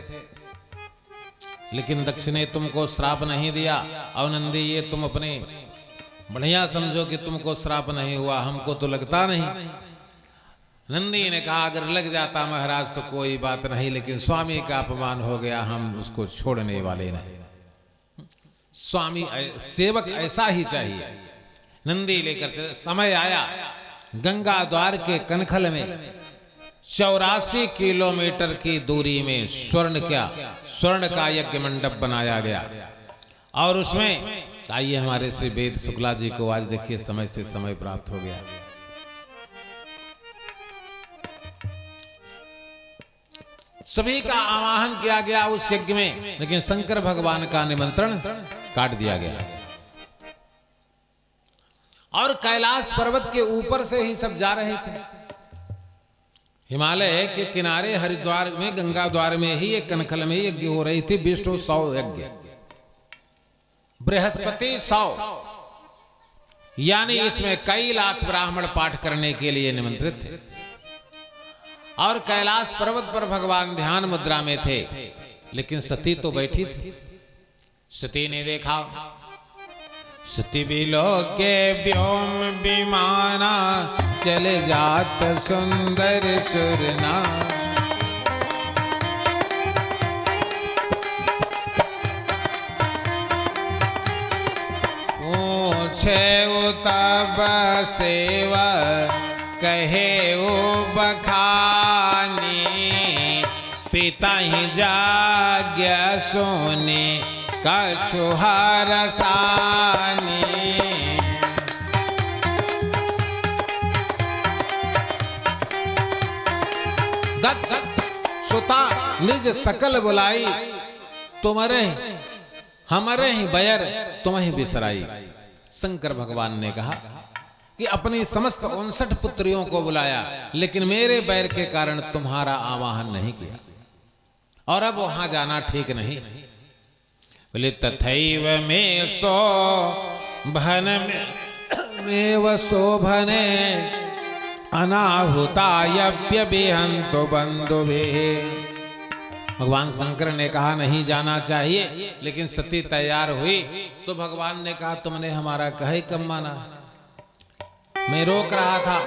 S2: लेकिन दक्ष ने तुमको श्राप नहीं दिया। और नंदी, ये तुम अपने बढ़िया समझो कि तुमको श्राप नहीं हुआ, हमको तो लगता नहीं। नंदी ने कहा, अगर लग जाता महाराज तो कोई बात नहीं, लेकिन स्वामी का अपमान हो गया, हम उसको छोड़ने वाले नहीं। स्वामी सेवक ऐसा ही चाहिए। नंदी लेकर चले। समय आया, गंगा द्वार के कनखल में 84 किलोमीटर की दूरी में स्वर्ण का यज्ञ मंडप बनाया गया, और उसमें आइए हमारे श्री वेद शुक्ला जी को आज देखिए समय से समय प्राप्त हो गया। सभी का आवाहन किया गया उस यज्ञ में, लेकिन शंकर भगवान का निमंत्रण काट दिया गया, और कैलाश पर्वत के ऊपर से ही सब जा रहे थे। हिमालय के किनारे हरिद्वार में गंगा द्वार में ही एक कनखल में यज्ञ हो रही थी, विष्णु 100 यज्ञ, बृहस्पति 100, यानी इसमें कई लाख ब्राह्मण पाठ करने के लिए निमंत्रित थे। और कैलाश पर्वत पर भगवान ध्यान मुद्रा में थे, लेकिन सती तो बैठी थी। सती ने देखा, सती बिलोके व्योम विमाना, चले जात सुंदर सुरना। पूछे तब सेवा, कहे वो बखानी, पिता ही जाग्ञा सोने कछुहार सानी। दत्त सुता निज सकल बुलाई, तुम्हारे हमारे ही बैर तुम्हें बिसराई। शंकर भगवान ने कहा कि अपनी समस्त 59 पुत्रियों को बुलाया, लेकिन मेरे बैर के कारण तुम्हारा आवाहन नहीं किया, और अब वहां जाना ठीक नहीं। बोले तथैव में सो भन में वसोभने, अनाहुतायप्य बिहंतो बंधुभे। भगवान शंकर ने कहा नहीं जाना चाहिए, लेकिन सती तैयार हुई तो भगवान ने कहा तुमने हमारा कहे कम माना, मैं रोक रहा था,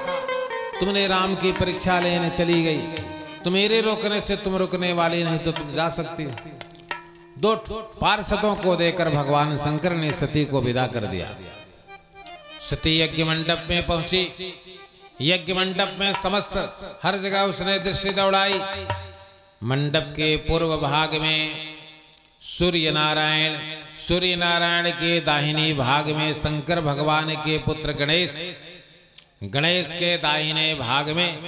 S2: तुमने राम की परीक्षा लेने चली गई, तो मेरे रोकने से तुम रुकने वाली नहीं तो तुम जा सकती हो। 2 पार्षदों को देकर भगवान शंकर ने सती को विदा कर दिया। सती यज्ञ मंडप में पहुंची। यज्ञ मंडप में समस्त हर जगह उसने दृष्टि दौड़ाई। मंडप के पूर्व भाग में सूर्य नारायण के दाहिनी भाग में शंकर भगवान के पुत्र गणेश, गणेश के दाहिने भाग में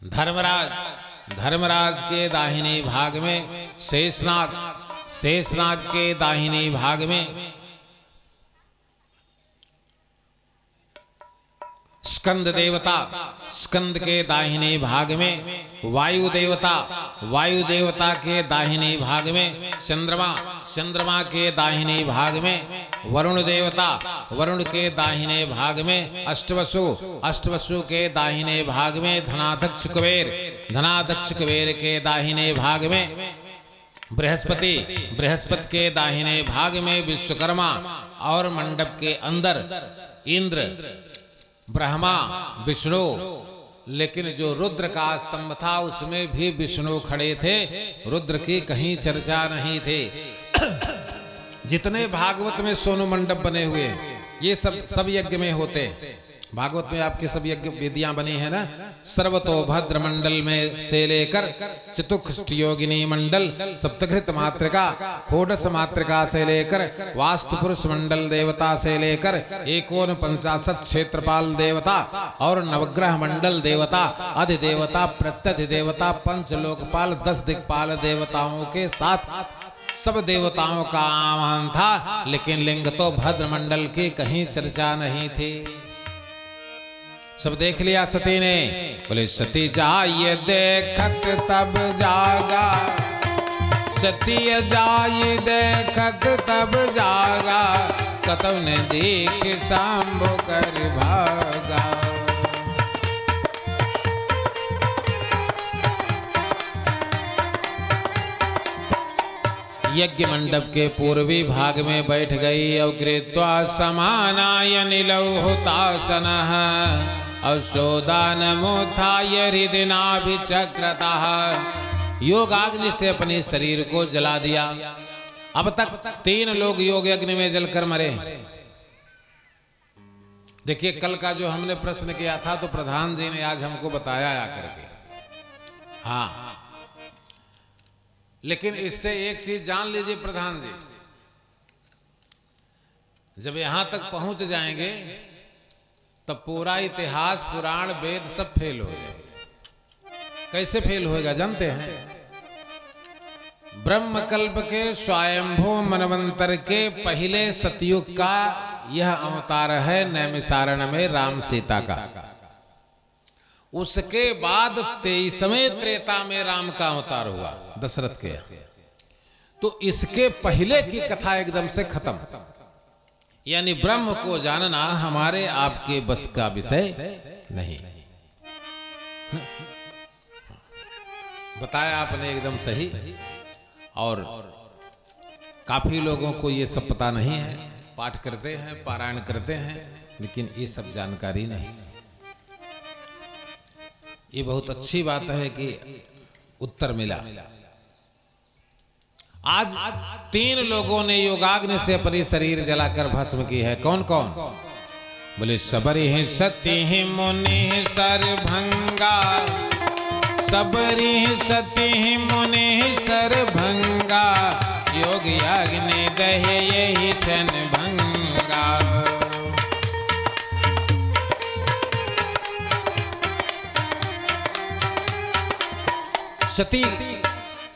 S2: धर्मराज के दाहिने भाग में शेषनाग के दाहिने भाग में स्कंद के दाहिने भाग में वायु देवता के दाहिने भाग में चंद्रमा के दाहिने भाग में वरुण के दाहिने भाग में अष्टवसु के दाहिने भाग में धनाध्यक्ष कुबेर के दाहिने भाग में बृहस्पति के दाहिने भाग में विश्वकर्मा, और मंडप के अंदर इंद्र, ब्रह्मा, विष्णु। लेकिन जो रुद्र का स्तंभ था उसमें भी विष्णु खड़े थे, रुद्र की कहीं चर्चा नहीं थी। जितने भागवत में सोनु मंडप बने हुए ये सब यज्ञ में होते। भागवत में आपके सब यज्ञ वेदियां बनी है ना, सर्वतोभद्र मंडल में से लेकर चतुष्ट योगिनी मंडल, सप्तघृत मातृका, षोडश मातृका से लेकर वास्तु पुरुष मंडल देवता से लेकर 49 क्षेत्रपाल देवता और नवग्रह मंडल देवता, अधिदेवता, प्रत्यधिदेवता, पंचलोकपाल, 10 दिक्पाल देवताओं के साथ सब देवताओं का आह्वान था, लेकिन लिंग तो भद्र मंडल की कहीं चर्चा नहीं थी। सब देख लिया सती ने। बोले सती जाय देखत तब जागा, सती जाय देखत तब जागा, कतौ ने देख सांभो कर भागा। यज्ञ मंडप के पूर्वी भाग में बैठ गई। अवकृत्वा समानाय निलौहुतासनः, औषोदानमुत्थाय हृदिनाभिचक्रतः। योगाग्नि से अपने शरीर को जला दिया। अब तक 3 लोग योग अग्नि में जलकर मरे। देखिए कल का जो हमने प्रश्न किया था तो प्रधान जी ने आज हमको बताया आकर के। हाँ, लेकिन इससे एक चीज जान लीजिए प्रधान जी, जब यहां तक पहुंच जाएंगे तब पूरा इतिहास, पुराण, वेद सब फेल हो जाएगा। कैसे फेल होएगा जानते हैं? ब्रह्मकल्प के स्वयंभू मनवंतर के पहले सतयुग का यह अवतार है नैमिषारण्य में राम सीता का। उसके बाद 23वें त्रेता में राम का अवतार हुआ दशरथ के। तो इसके पहले की कथा एकदम से खत्म। यानी ब्रह्म को जानना हमारे आपके बस का विषय नहीं। बताया आपने एकदम सही। और काफी लोगों को ये सब पता नहीं है, पाठ करते हैं, पारायण करते हैं, लेकिन ये सब जानकारी नहीं। ये बहुत अच्छी बात है कि उत्तर मिला। आज 3 लोगों ने योगाग्नि से अपनी शरीर जलाकर भस्म की है। कौन कौन? बोले सबरी है सती है मुनि सरभंगा, सबरी है सती है मुनि सरभंगा, योग याग्नि दहे यही क्षण भंगा।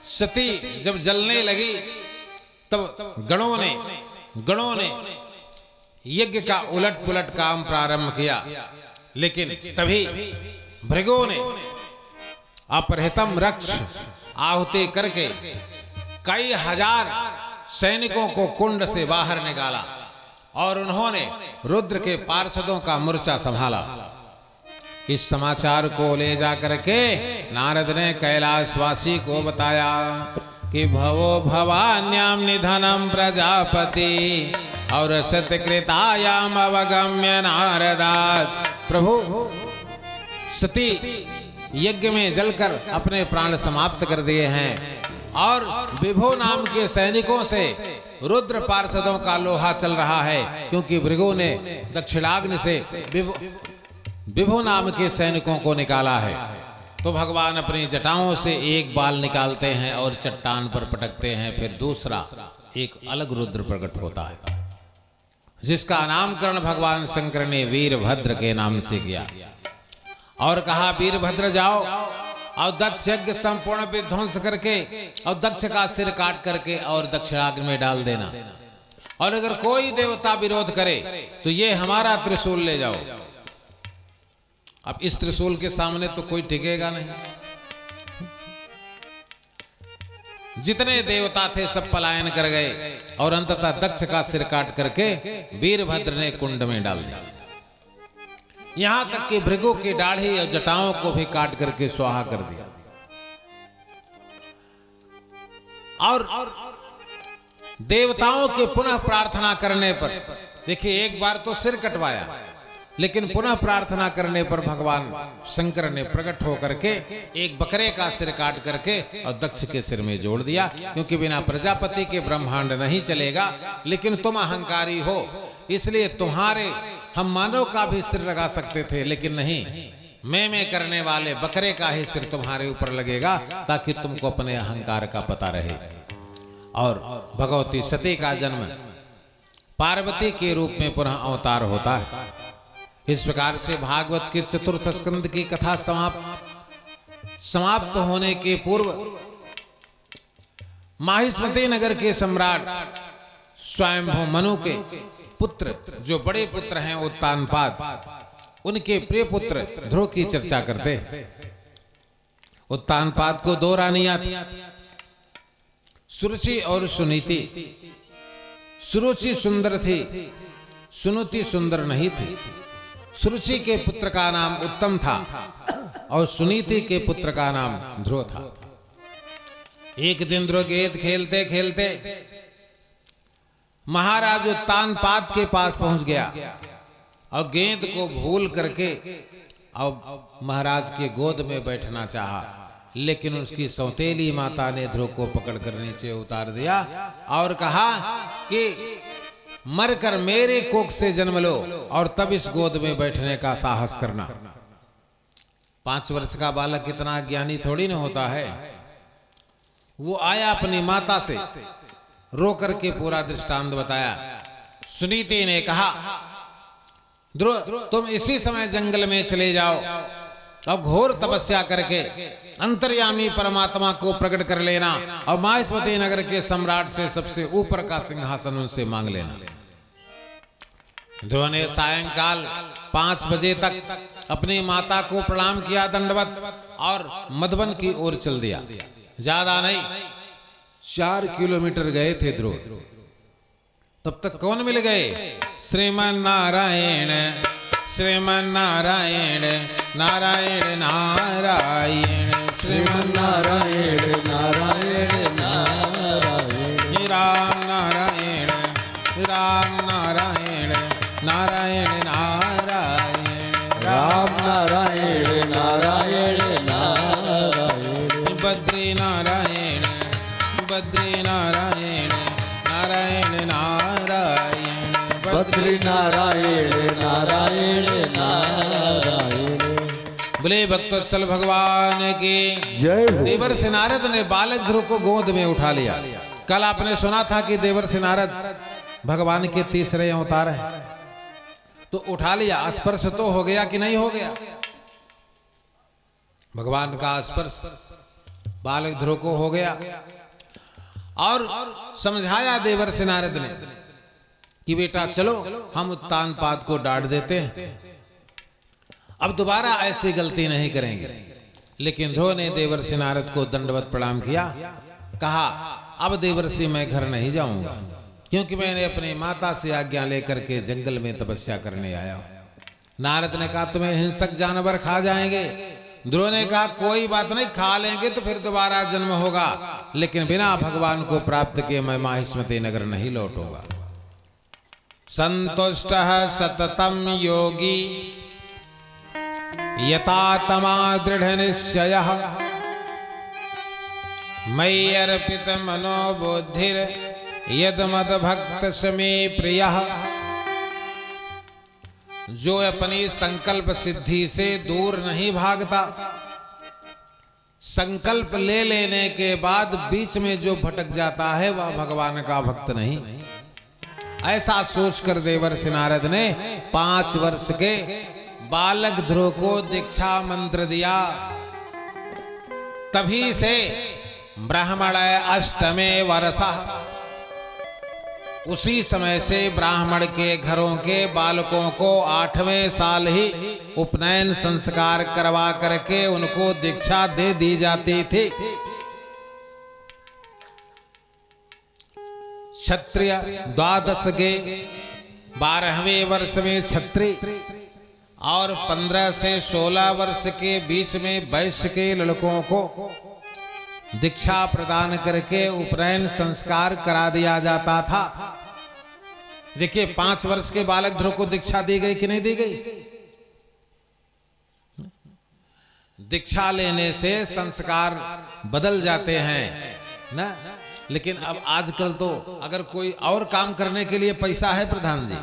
S2: सती जब जलने लगी तब गणों ने यज्ञ का उलट पुलट काम प्रारंभ किया। लेकिन तभी भृगु ने अपहृतम रक्ष आहुति करके कई हजार सैनिकों को कुंड से बाहर निकाला और उन्होंने रुद्र के पार्षदों का मोर्चा संभाला। इस समाचार को ले जाकर के नारद ने कैलाशवासी को बताया कि भवो भवान्याम निधनम प्रजापति और सत्कृतायाम अवगम्य नारदात्। प्रभु सती यज्ञ में जलकर अपने प्राण समाप्त कर दिए हैं और विभो नाम के सैनिकों से रुद्र पार्षदों का लोहा चल रहा है, क्योंकि भृगु ने दक्षिणाग्नि से विभो नाम के सैनिकों को निकाला है। तो भगवान अपनी जटाओं से एक बाल निकालते हैं और चट्टान पर पटकते हैं, फिर दूसरा एक अलग रुद्र प्रकट होता है, जिसका नामकरण भगवान शंकर ने वीरभद्र के नाम से किया और कहा वीरभद्र जाओ और दक्ष यज्ञ संपूर्ण विध्वंस करके और दक्ष का सिर काट करके और दक्षिणाग्नि में डाल देना, और अगर कोई देवता विरोध करे तो ये हमारा त्रिशूल ले जाओ। अब इस त्रिशूल के सामने तो कोई टिकेगा नहीं। जितने देवता थे सब पलायन कर गए और अंततः दक्ष का सिर काट करके वीरभद्र ने कुंड में डाल दिया। यहां तक कि भृगु की दाढ़ी और जटाओं को भी काट करके स्वाहा कर दिया। और देवताओं के पुनः प्रार्थना करने पर, देखिए एक बार तो सिर कटवाया, लेकिन पुनः प्रार्थना करने पर भगवान शंकर ने प्रकट होकर के एक बकरे का सिर काट करके और दक्ष के सिर में जोड़ दिया, क्योंकि बिना प्रजापति के ब्रह्मांड नहीं चलेगा। लेकिन तुम अहंकारी हो, इसलिए तुम्हारे हम मानव का भी सिर लगा सकते थे, लेकिन नहीं, मैं करने वाले बकरे का ही सिर तुम्हारे ऊपर लगेगा, ताकि तुमको अपने अहंकार का पता रहे। और भगवती सती का जन्म पार्वती के रूप में पुनः अवतार होता है। इस प्रकार से भागवत के चतुर्थ स्कंद की कथा समाप्त होने के पूर्व माहिष्मती नगर के सम्राट स्वयंभू मनु के पुत्र, जो बड़े पुत्र हैं उत्तानपाद, उनके प्रिय पुत्र ध्रुव की चर्चा करते हैं। उत्तानपाद को 2 रानियां थी, सुरुचि और सुनीति। सुरुचि सुंदर थी, सुनीति सुंदर नहीं थी। सुरुचि के पुत्र का नाम उत्तम था और सुनीति के पुत्र का नाम ध्रुव था। एक दिन ध्रुव गेंद खेलते खेलते महाराज उत्तानपाद के पास पहुंच गया और गेंद को भूल करके और महाराज के गोद में बैठना चाहा, लेकिन उसकी सौतेली माता ने ध्रुव को पकड़कर नीचे उतार दिया और कहा कि मरकर मेरे कोख से जन्म लो और तब इस गोद में बैठने का साहस करना। 5 वर्ष का बालक इतना ज्ञानी थोड़ी न होता है। वो आया अपनी माता से रो करके पूरा दृष्टांत बताया। सुनीति ने कहा ध्रुव तुम इसी समय जंगल में चले जाओ और घोर तपस्या करके अंतर्यामी परमात्मा को प्रकट कर लेना और माहिष्मती नगर के सम्राट से सबसे ऊपर का सिंहासन उनसे मांग लेना। ध्रुव ने सायंकाल 5 बजे तक अपनी माता को प्रणाम किया दंडवत और मधुबन की ओर चल दिया। ज्यादा नहीं 4 किलोमीटर गए थे ध्रुव। तब तक कौन मिल गए? श्रीमन नारायण श्रीमन नारायण नारायण नारायण श्रीमन
S3: नारायण नारायण नारायण
S2: राम नारायण राम नारायण नारायण नारायण
S3: राम नारायण नारायण नारायण
S2: बद्री नारायण नारायण नारायण
S3: बद्री नारायण नारायण नारायण।
S2: बोले भक्तवत्सल भगवान की
S1: जय हो।
S2: देवर्षि नारद ने बालक ध्रुव को गोद में उठा लिया। कल आपने सुना था कि देवर्षि नारद भगवान के तीसरे अवतार हैं, तो उठा लिया। स्पर्श तो हो गया कि नहीं हो गया? भगवान का स्पर्श बालक ध्रुव को हो गया और समझाया देवर्षि नारद ने कि बेटा चलो हम उत्तानपाद को डांट देते हैं, अब दोबारा ऐसी गलती नहीं करेंगे। लेकिन ध्रुव ने देवर्षि नारद को दंडवत प्रणाम किया। कहा अब देवर्षि मैं घर नहीं जाऊंगा, क्योंकि मैंने अपनी माता से आज्ञा लेकर के जंगल में तपस्या करने आया हूं। नारद ने कहा तुम्हें हिंसक जानवर खा जाएंगे। ध्रुव ने कहा कोई बात नहीं, खा लेंगे तो फिर दोबारा जन्म होगा, लेकिन बिना भगवान को प्राप्त किए मैं माहिष्मति नगर नहीं लौटूंगा। संतुष्ट सततम योगी यथा तमा दृढ़ निश्चय मयि अर्पित मनोबुद्धिर यद मद भक्त समे प्रिय। जो अपनी संकल्प सिद्धि से दूर नहीं भागता, संकल्प ले लेने के बाद बीच में जो भटक जाता है वह भगवान का भक्त नहीं। ऐसा सोचकर देवर्षि नारद ने 5 वर्ष के बालक ध्रुव को दीक्षा मंत्र दिया। तभी से ब्राह्मण अष्टमे वर्षा, उसी समय से ब्राह्मण के घरों के बालकों को 8वें साल ही उपनयन संस्कार करवा करके उनको दीक्षा दे दी जाती थी। क्षत्रिय 12 के 12वें वर्ष में क्षत्रिय और 15 से 16 वर्ष के बीच में वैश्य के लड़कों को दीक्षा प्रदान करके उपनयन संस्कार करा दिया जाता था। देखिए 5 वर्ष के बालक ध्रुव को दीक्षा दी गई कि नहीं दी गई? दीक्षा लेने से संस्कार बदल जाते हैं ना। लेकिन अब आजकल तो अगर कोई और काम करने के लिए पैसा है प्रधान जी,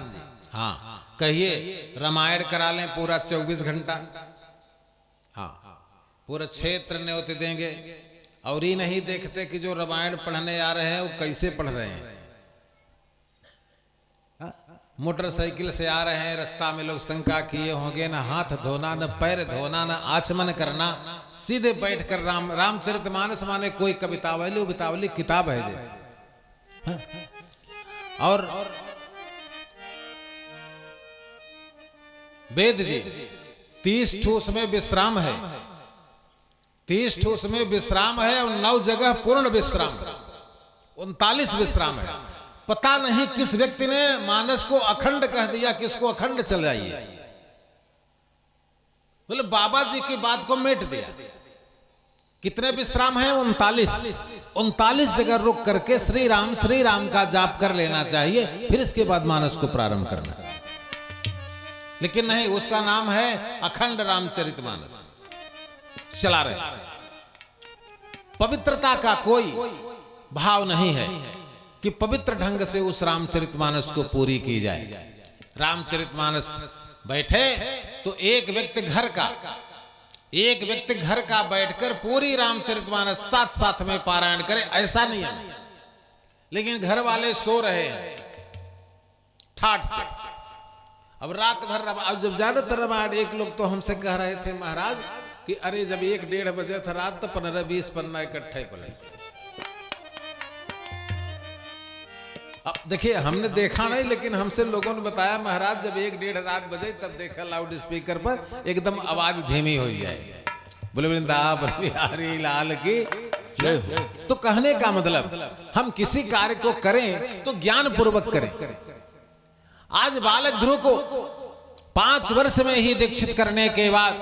S2: हाँ कहिए रामायण करा लें पूरा 24 घंटा, हाँ पूरा क्षेत्र न्योते देंगे, और ही नहीं देखते कि जो रामायण पढ़ने आ रहे हैं वो कैसे पढ़ रहे हैं। मोटरसाइकिल से आ रहे हैं, रास्ता में लोग शंका किए होंगे, ना हाथ धोना न पैर धोना न आचमन करना, सीधे बैठकर रामचरितमानस माने कोई कवितावली बितावली किताब है जैसे। और वेद जी 30 ठूस में विश्राम है, 30 ठूस में विश्राम है और 9 जगह पूर्ण विश्राम, 39 विश्राम है। पता नहीं किस व्यक्ति ने मानस को अखंड कह दिया, किसको अखंड चल जाइए, बोले बाबा जी की बात को मेट दिया। कितने विश्राम है? 39 जगह रुक करके श्री राम का जाप कर लेना चाहिए, फिर इसके बाद मानस को प्रारंभ करना चाहिए। लेकिन नहीं, उसका नाम है अखंड रामचरितमानस चला रहे। पवित्रता का कोई भाव नहीं है कि पवित्र ढंग से उस रामचरितमानस को पूरी की जाए। रामचरितमानस बैठे तो एक व्यक्ति घर का बैठकर पूरी रामचरितमानस साथ में पारायण करे, ऐसा नहीं है। लेकिन घर वाले सो रहे हैं ठाठ से, अब रात भर अब जब ज्यादातर रामायण, एक लोग तो हमसे कह रहे थे महाराज कि अरे जब 1-1:30 बजे था रात तो 15-20 पन्ना इकट्ठे पढ़े। अब देखिए हमने देखा नहीं, लेकिन हमसे लोगों ने बताया महाराज जब 1-1:30 रात बजे तब देखा लाउड स्पीकर पर एकदम आवाज धीमी हो जाए, बोले वृंदावन बिहारी लाल की। तो कहने का मतलब हम किसी कार्य को करें तो ज्ञान पूर्वक करें। आज बालक ध्रुव को 5 वर्ष में ही दीक्षित करने के बाद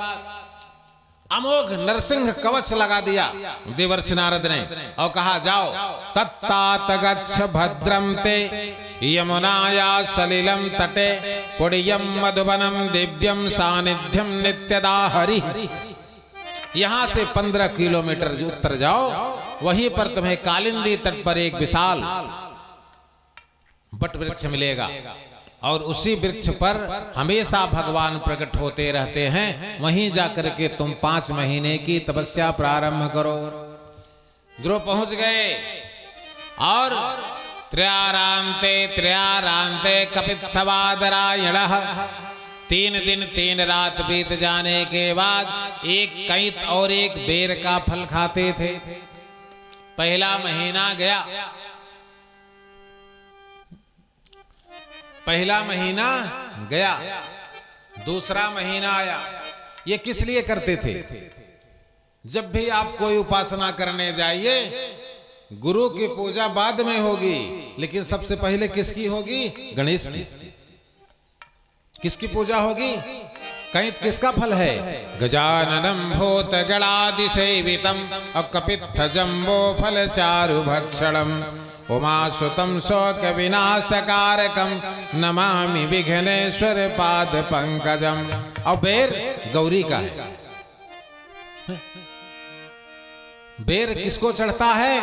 S2: अमोघ नरसिंह कवच लगा दिया देवर्षि नारद ने और कहा जाओ तत्तात गच्छ भद्रम ते यमुनाया सलिलम तटे पुण्यम मधुबनम दिव्यम सानिध्यम नित्यदा हरि। यहां से 15 किलोमीटर उत्तर जाओ, वहीं पर तुम्हें कालिंदी तट पर एक विशाल बट वृक्ष मिलेगा और उसी वृक्ष पर हमेशा भगवान प्रकट होते रहते हैं। वहीं जाकर के तुम 5 महीने की तपस्या प्रारंभ करो। ध्रुव पहुंच गए और त्रयारांते कपित्थवादरायणः 3 दिन 3 रात बीत जाने के बाद एक कैत और एक बेर का फल खाते थे। पहला महीना गया, दूसरा महीना आया। ये किस लिए करते थे? जब भी आप कोई उपासना करने जाइए, गुरु की पूजा बाद में होगी, लेकिन सबसे पहले किसकी होगी? गणेश की। किसकी पूजा होगी? कैत किसका फल है? गजाननम भूत गणादि सेवितम अकपित्थ जम्बो फल चारु भक्षणम उमासुतम शोक विनाशकारकम नमामि विघ्नेश्वर पाद पंकजम। और बेर गौरी का है। बेर किसको चढ़ता है?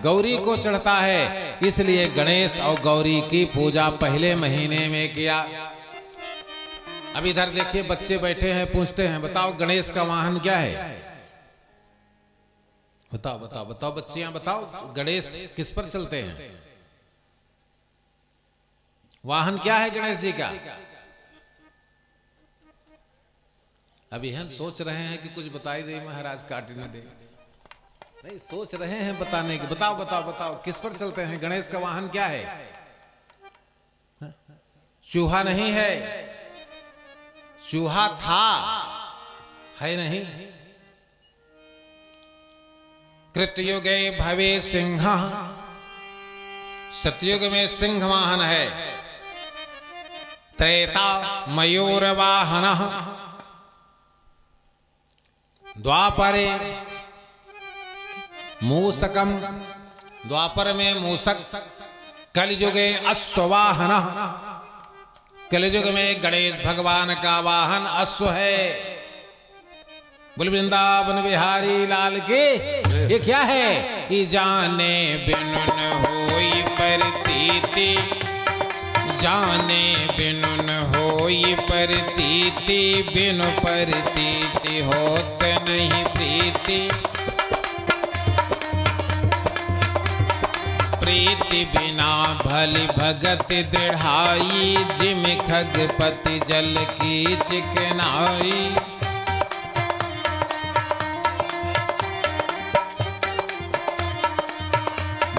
S2: गौरी को चढ़ता है। इसलिए गणेश और गौरी की पूजा पहले महीने में किया। अब इधर देखिए बच्चे बैठे हैं, पूछते हैं बताओ गणेश का वाहन क्या है? बताओ बताओ बताओ बच्चियां बताओ, गणेश किस पर चलते हैं? वाहन क्या है गणेश जी का? अभी हम सोच रहे हैं कि कुछ बताई दे महाराज, काट न दे। नहीं, सोच रहे हैं बताने की। बताओ बताओ बताओ किस पर चलते हैं? गणेश का वाहन क्या है? चूहा नहीं है, चूहा था, है नहीं। कृतयुगे भवे सिंह, सतयुग में सिंह वाहन है। त्रेता मयूर वाहन, द्वापरे मूसकम, द्वापर में मूसक। कलयुगे अश्ववाहन, कलयुग में गणेश भगवान का वाहन अश्व है। बोल वृंदावन बिहारी लाल के। ये क्या है? ये जाने बिनु न होई प्रतीति, जाने बिनु न होई प्रतीति, बिनु प्रतीति होत नहीं प्रीति। प्रीति बिना भली भगत दृढ़ाई, जिम खगपति जल की चिकनाई।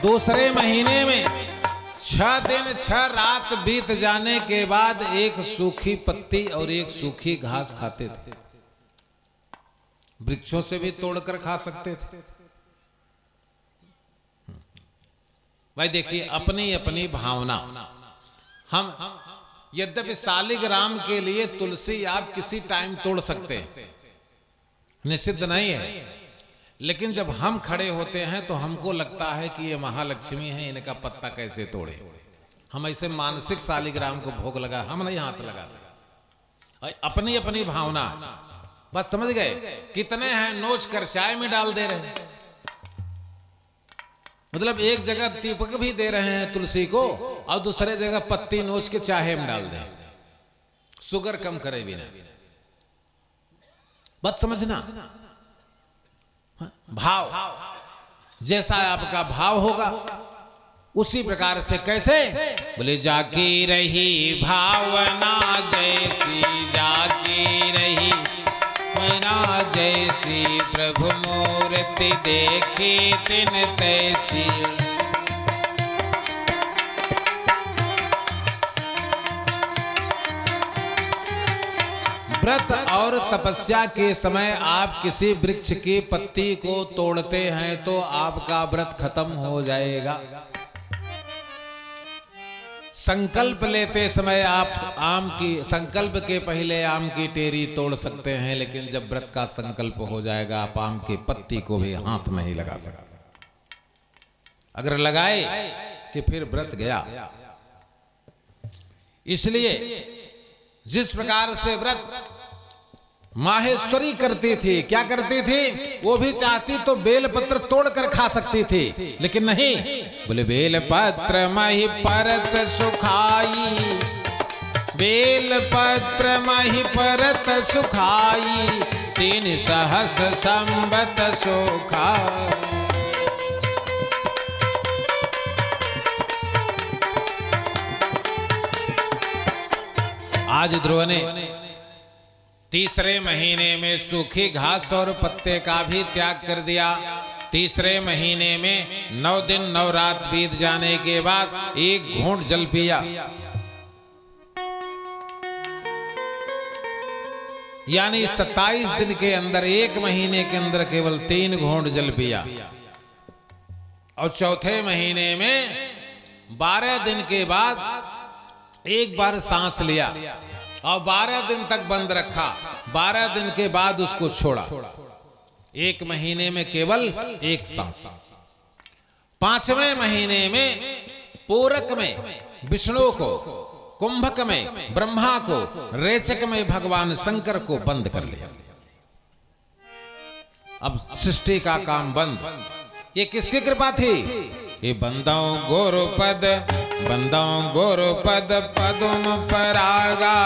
S2: दूसरे महीने में 6 दिन 6 रात बीत जाने के बाद एक सूखी पत्ती और एक सूखी घास खाते थे। वृक्षों से भी तोड़कर खा सकते थे। भाई देखिए अपनी अपनी भावना। हम यद्यपि शालिग्राम के लिए तुलसी आप किसी टाइम तोड़ सकते हैं, निषिद्ध नहीं है, लेकिन जब हम खड़े होते हैं तो हमको लगता है कि ये महालक्ष्मी है, इनका पत्ता कैसे तोड़े। हम ऐसे मानसिक शालिग्राम को भोग लगा, हम नहीं हाथ लगाते। अपनी अपनी भावना, बस समझ गए। कितने हैं नोच कर चाय में डाल दे रहे हैं, मतलब एक जगह दीपक भी दे रहे हैं तुलसी को और दूसरे जगह पत्ती नोच के चाहे में डाल दें, शुगर कम करे बिना। बात समझना। भाव, जैसा आपका भाव होगा उसी प्रकार से। कैसे? बोले जाकी रही भावना जैसी, जाकी रही भावना जैसी, प्रभु मूर्ति देखी तिन तैसी। व्रत और तपस्या के समय आप किसी वृक्ष की पत्ती को तोड़ते हैं तो आपका व्रत खत्म हो जाएगा। संकल्प लेते समय आप आम की संकल्प के पहले आम की टेरी तोड़ सकते हैं, लेकिन जब व्रत का संकल्प हो जाएगा आप आम की पत्ती को भी हाथ नहीं लगा सकते। अगर लगाए कि फिर व्रत गया। इसलिए जिस प्रकार से व्रत माहेश्वरी करती थी, क्या करती थी, वो भी चाहती तो बेलपत्र तोड़कर खा सकती थी, लेकिन नहीं, बोले बेलपत्र मही परत सुखाई, बेलपत्र मही परत सुखाई, 3 सहस संवत सुखा। आज ध्रुव ने तीसरे महीने में सूखी घास और पत्ते का भी त्याग कर दिया। तीसरे महीने में 9 दिन 9 रात बीत जाने के बाद 1 घूंट जल पिया, यानी 27 दिन के अंदर, 1 महीने के अंदर केवल 3 घूंट जल पिया। और चौथे महीने में 12 दिन के बाद एक बार सांस लिया और 12 दिन तक बंद रखा। 12 दिन के बाद उसको छोड़ा। 1 महीने में केवल 1 सांस। 5वें महीने में पूरक में विष्णु को, कुंभक में ब्रह्मा को, रेचक में भगवान शंकर को बंद कर लिया। अब सृष्टि का काम बंद। ये किसकी कृपा थी? ये बंदों गोरुपद, बंदों गोरुपद पदुम परागा,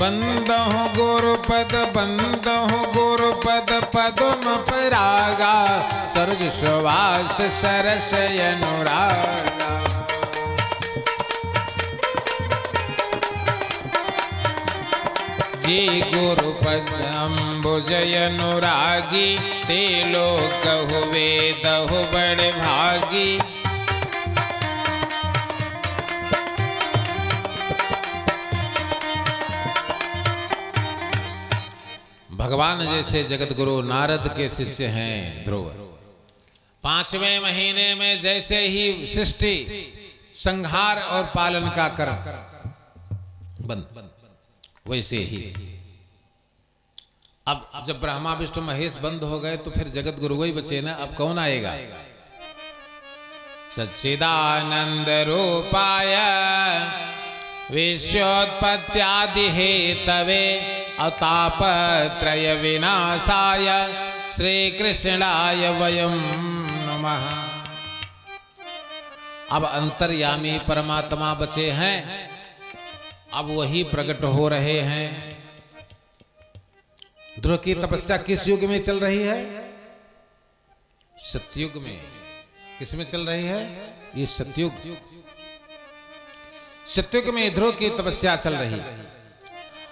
S2: बंदों गोरुपद, बंदों गोरुपद पदुम परागा, स्वर्ग सुवास सरस अनुरागा। जे गुरुपद अम्बुजय अनुरागी, ते लोक हुए दहु बड़ भागी। भगवान जैसे जगत गुरु नारद के शिष्य हैं ध्रुव। 5वें महीने में जैसे ही सृष्टि संहार और पालन का कर्म बंद, वैसे ही अब जब ब्रह्मा विष्णु महेश बंद हो गए तो फिर जगत गुरु वही बचे ना। अब कौन आएगा? सच्चिदानंद रूपाय विश्वोत्पत्त्यादि हेतवे अतापत्रय विनाशाय श्री कृष्णाय वयं नमः। अब अंतर्यामी परमात्मा बचे हैं, अब वही प्रकट हो रहे हैं। ध्रुव की तपस्या किस युग में चल रही है? सतयुग में। किस में चल रही है? ये सतयुग। सतयुग में ध्रुव की तपस्या चल रही है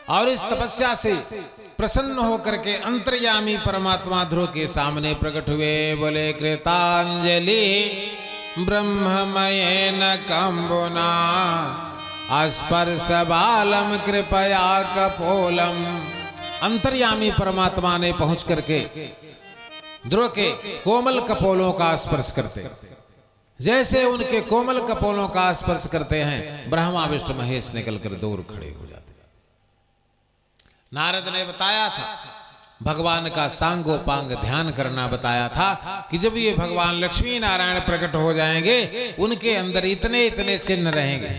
S2: और इस तपस्या से प्रसन्न होकर के अंतर्यामी परमात्मा ध्रुव के सामने प्रकट हुए। बोले कृतांजलि ब्रह्ममयेन कंबुना, अस्पर्श बालम कृपया कपोलम। अंतर्यामी परमात्मा ने पहुंच करके ध्रुव के कोमल कपोलों का स्पर्श करते, जैसे उनके कोमल कपोलों का स्पर्श करते हैं, ब्रह्मा विष्णु महेश निकलकर दूर खड़े हो जाते। नारद ने बताया था, भगवान का सांगोपांग ध्यान करना बताया था कि जब ये भगवान लक्ष्मी नारायण प्रकट हो जाएंगे, उनके अंदर इतने इतने चिन्ह रहेंगे,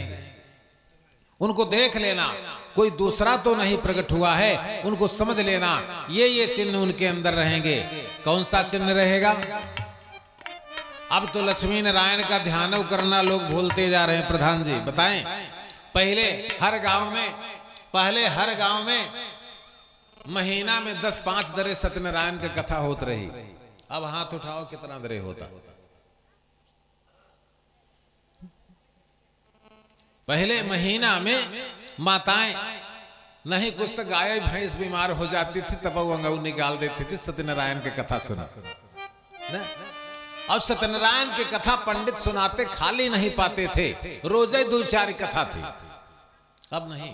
S2: उनको देख लेना। कोई दूसरा तो नहीं प्रकट हुआ है, उनको समझ लेना, ये चिन्ह उनके अंदर रहेंगे। कौन सा चिन्ह रहेगा? अब तो लक्ष्मी नारायण का ध्यान करना लोग भूलते जा रहे हैं। प्रधान जी बताएं, पहले हर गांव में महीना में 10-5 दरे सत्यनारायण की कथा होत रही। अब हाथ उठाओ कितना दरे होता? पहले महीना में माताएं नहीं कुछ तो गाय भैंस बीमार हो जाती थी, तब वो अंगू निकाल देती थी, सत्यनारायण की कथा सुना। और सत्यनारायण की कथा पंडित सुनाते खाली नहीं पाते थे, रोजे 2-4 कथा थी। अब नहीं,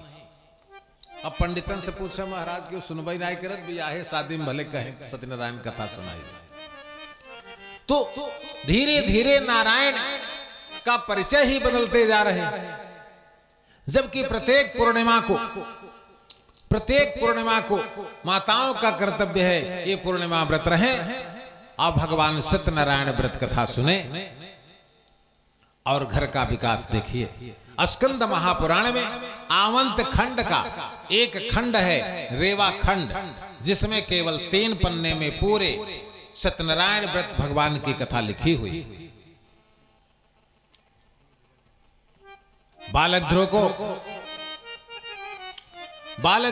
S2: अब पंडितन से पूछा महाराज क्यों सुनवाई नहीं करत बियाहे शादी में भले कहे सत्यनारायण कथा सुनाई। तो धीरे धीरे नारायण का परिचय ही बदलते जा रहे हैं, जबकि प्रत्येक पूर्णिमा को माताओं का कर्तव्य है ये पूर्णिमा व्रत रहे। आप भगवान सत्यनारायण व्रत कथा सुने और घर का विकास देखिए। स्कंद महापुराण में आवंत खंड का एक खंड है रेवा खंड, जिसमें केवल 3 पन्ने में पूरे सत्यनारायण व्रत भगवान की कथा लिखी हुई। बालक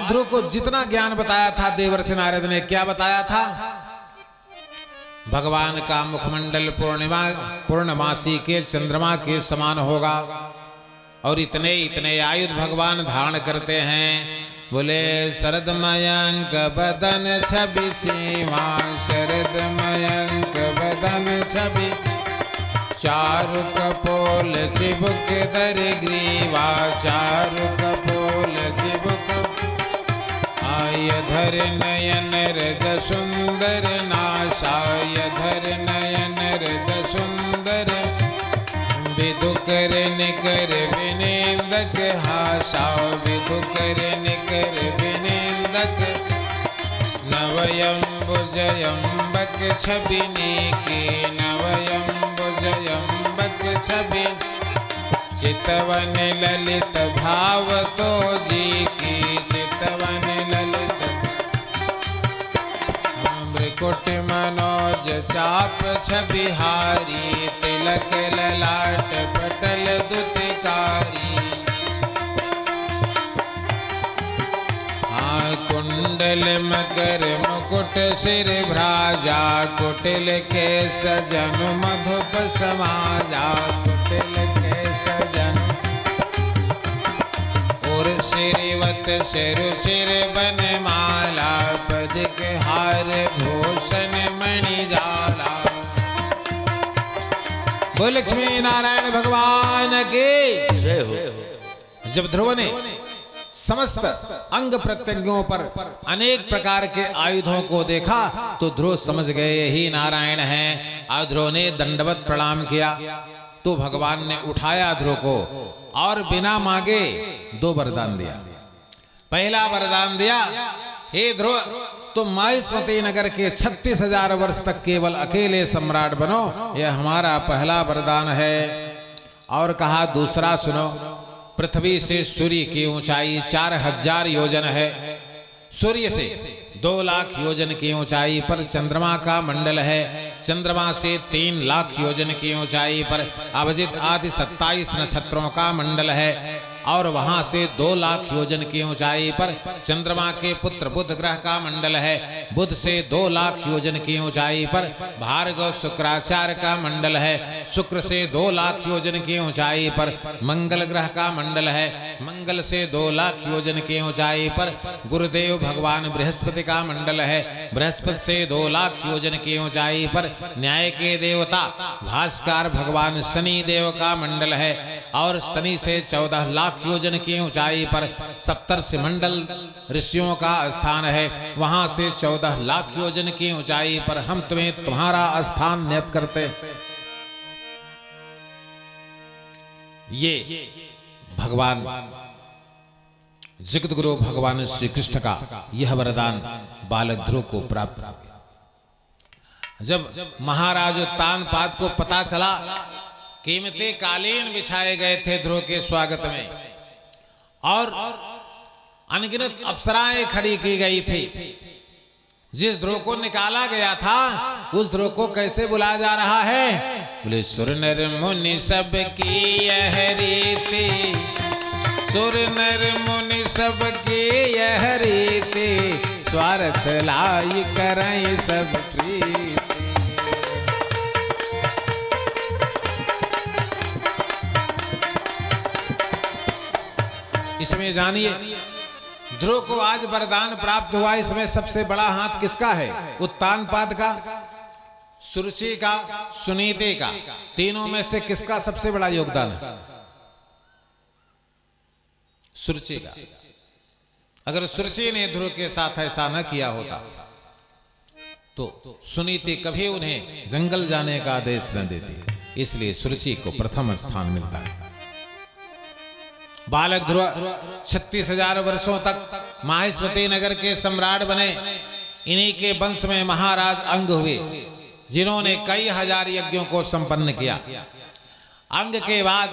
S2: ध्रुव को जितना ज्ञान बताया था देवर्षि नारद ने, क्या बताया था? भगवान का मुखमंडल पूर्णमासी के चंद्रमा के समान होगा और इतने आयुध भगवान धारण करते हैं। बोले शरद मयंक बदन छवि सीमा, शरद मयंक बदन छवि, चारु कपोल चिबुक दर ग्रीवा, चारु कपोल चिबुक, आय धर नयन हृद सुंदर नाशाय धर नयन हृद सुंदर, विदुकर निकर विनेन्दक हासा, विदुकर निकर विनेन्दक, नवयम्बुजयम्बक छबिनी की, नवयम्बुजयम्बक छबि, चितवन ललित भाव तो जी की, चितवन ललित, मृकुट मनोज चाप छबिहारी, तिलक ललाट पटल दुतिकारी, कुंडल मकर मुकुट सिर भ्राजा, कुटिल के सजन मधुप समाजा, कुटिल के सजन, और श्रीवत सिर बनमाला, पदिक हार भूषण मणिजाला। बोल लक्ष्मी नारायण भगवान की जय हो। जब ध्रुव ने समस्त अंग प्रत्यंगों पर अनेक प्रकार के आयुधों को देखा तो ध्रुव समझ गए यही नारायण हैं। और ध्रुव ने दंडवत प्रणाम किया तो भगवान ने उठाया ध्रुव को और बिना मांगे 2 वरदान दिया। पहला वरदान दिया, हे ध्रुव तुम माहिष्मती नगर के 36,000 वर्ष तक केवल अकेले सम्राट बनो, यह हमारा पहला वरदान है। और कहा दूसरा सुनो, पृथ्वी से सूर्य की ऊंचाई 4000 योजन है, सूर्य से 2 लाख योजन की ऊंचाई पर चंद्रमा का मंडल है, चंद्रमा से 3 लाख योजन की ऊंचाई पर अभिजित आदि 27 नक्षत्रों का मंडल है, और वहां से 2 लाख योजन की ऊंचाई पर चंद्रमा के पुत्र बुध ग्रह का मंडल है, बुध से 2 लाख योजन की ऊंचाई पर भार्गव शुक्राचार्य का मंडल है, शुक्र से 2 लाख योजन की ऊंचाई पर मंगल ग्रह का मंडल है, मंगल से 2 लाख योजन की ऊंचाई पर गुरुदेव भगवान बृहस्पति का मंडल है, बृहस्पति से 2 लाख योजन की ऊंचाई पर न्याय के देवता भास्कर भगवान शनि देव का मंडल है, और शनि से 14 लाख योजन की ऊंचाई पर सप्तर्षि मंडल ऋषियों का स्थान है, वहां से 14 लाख योजन की ऊंचाई पर हम तुम्हें तुम्हारा स्थान नियत करते। ये भगवान जगत गुरु भगवान श्री कृष्ण का यह वरदान बालक ध्रुव को प्राप्त। जब महाराज तानपाद को पता चला कीमती कालीन बिछाए गए थे ध्रुव के स्वागत में, और अनगिनत अप्सराएं खड़ी की गई थी, जिस ध्रुव को निकाला गया था उस ध्रुव को कैसे बुलाया जा रहा है? बोले सुर नर मुनि सब की यह रीति, सुर नर मुनि सब की यह रीति, स्वार्थ लाई करई सब प्रीति। इसमें जानिए ध्रुव को आज वरदान प्राप्त हुआ, इसमें सबसे बड़ा हाथ किसका है? उत्तानपाद का, सुरुचि का, सुनीति का। तीनों में से किसका सबसे बड़ा योगदान है? सुरुचि का। अगर सुरसी ने ध्रुव के साथ ऐसा न किया होता तो सुनीति कभी उन्हें जंगल जाने का आदेश न देती। इसलिए सुरसी को प्रथम स्थान मिलता है। बालक ध्रुव 36,000 वर्षों तक माहेश्वती नगर के सम्राट बने। इन्हीं के वंश में महाराज अंग हुए, जिन्होंने कई हजार यज्ञों को संपन्न किया। अंग के बाद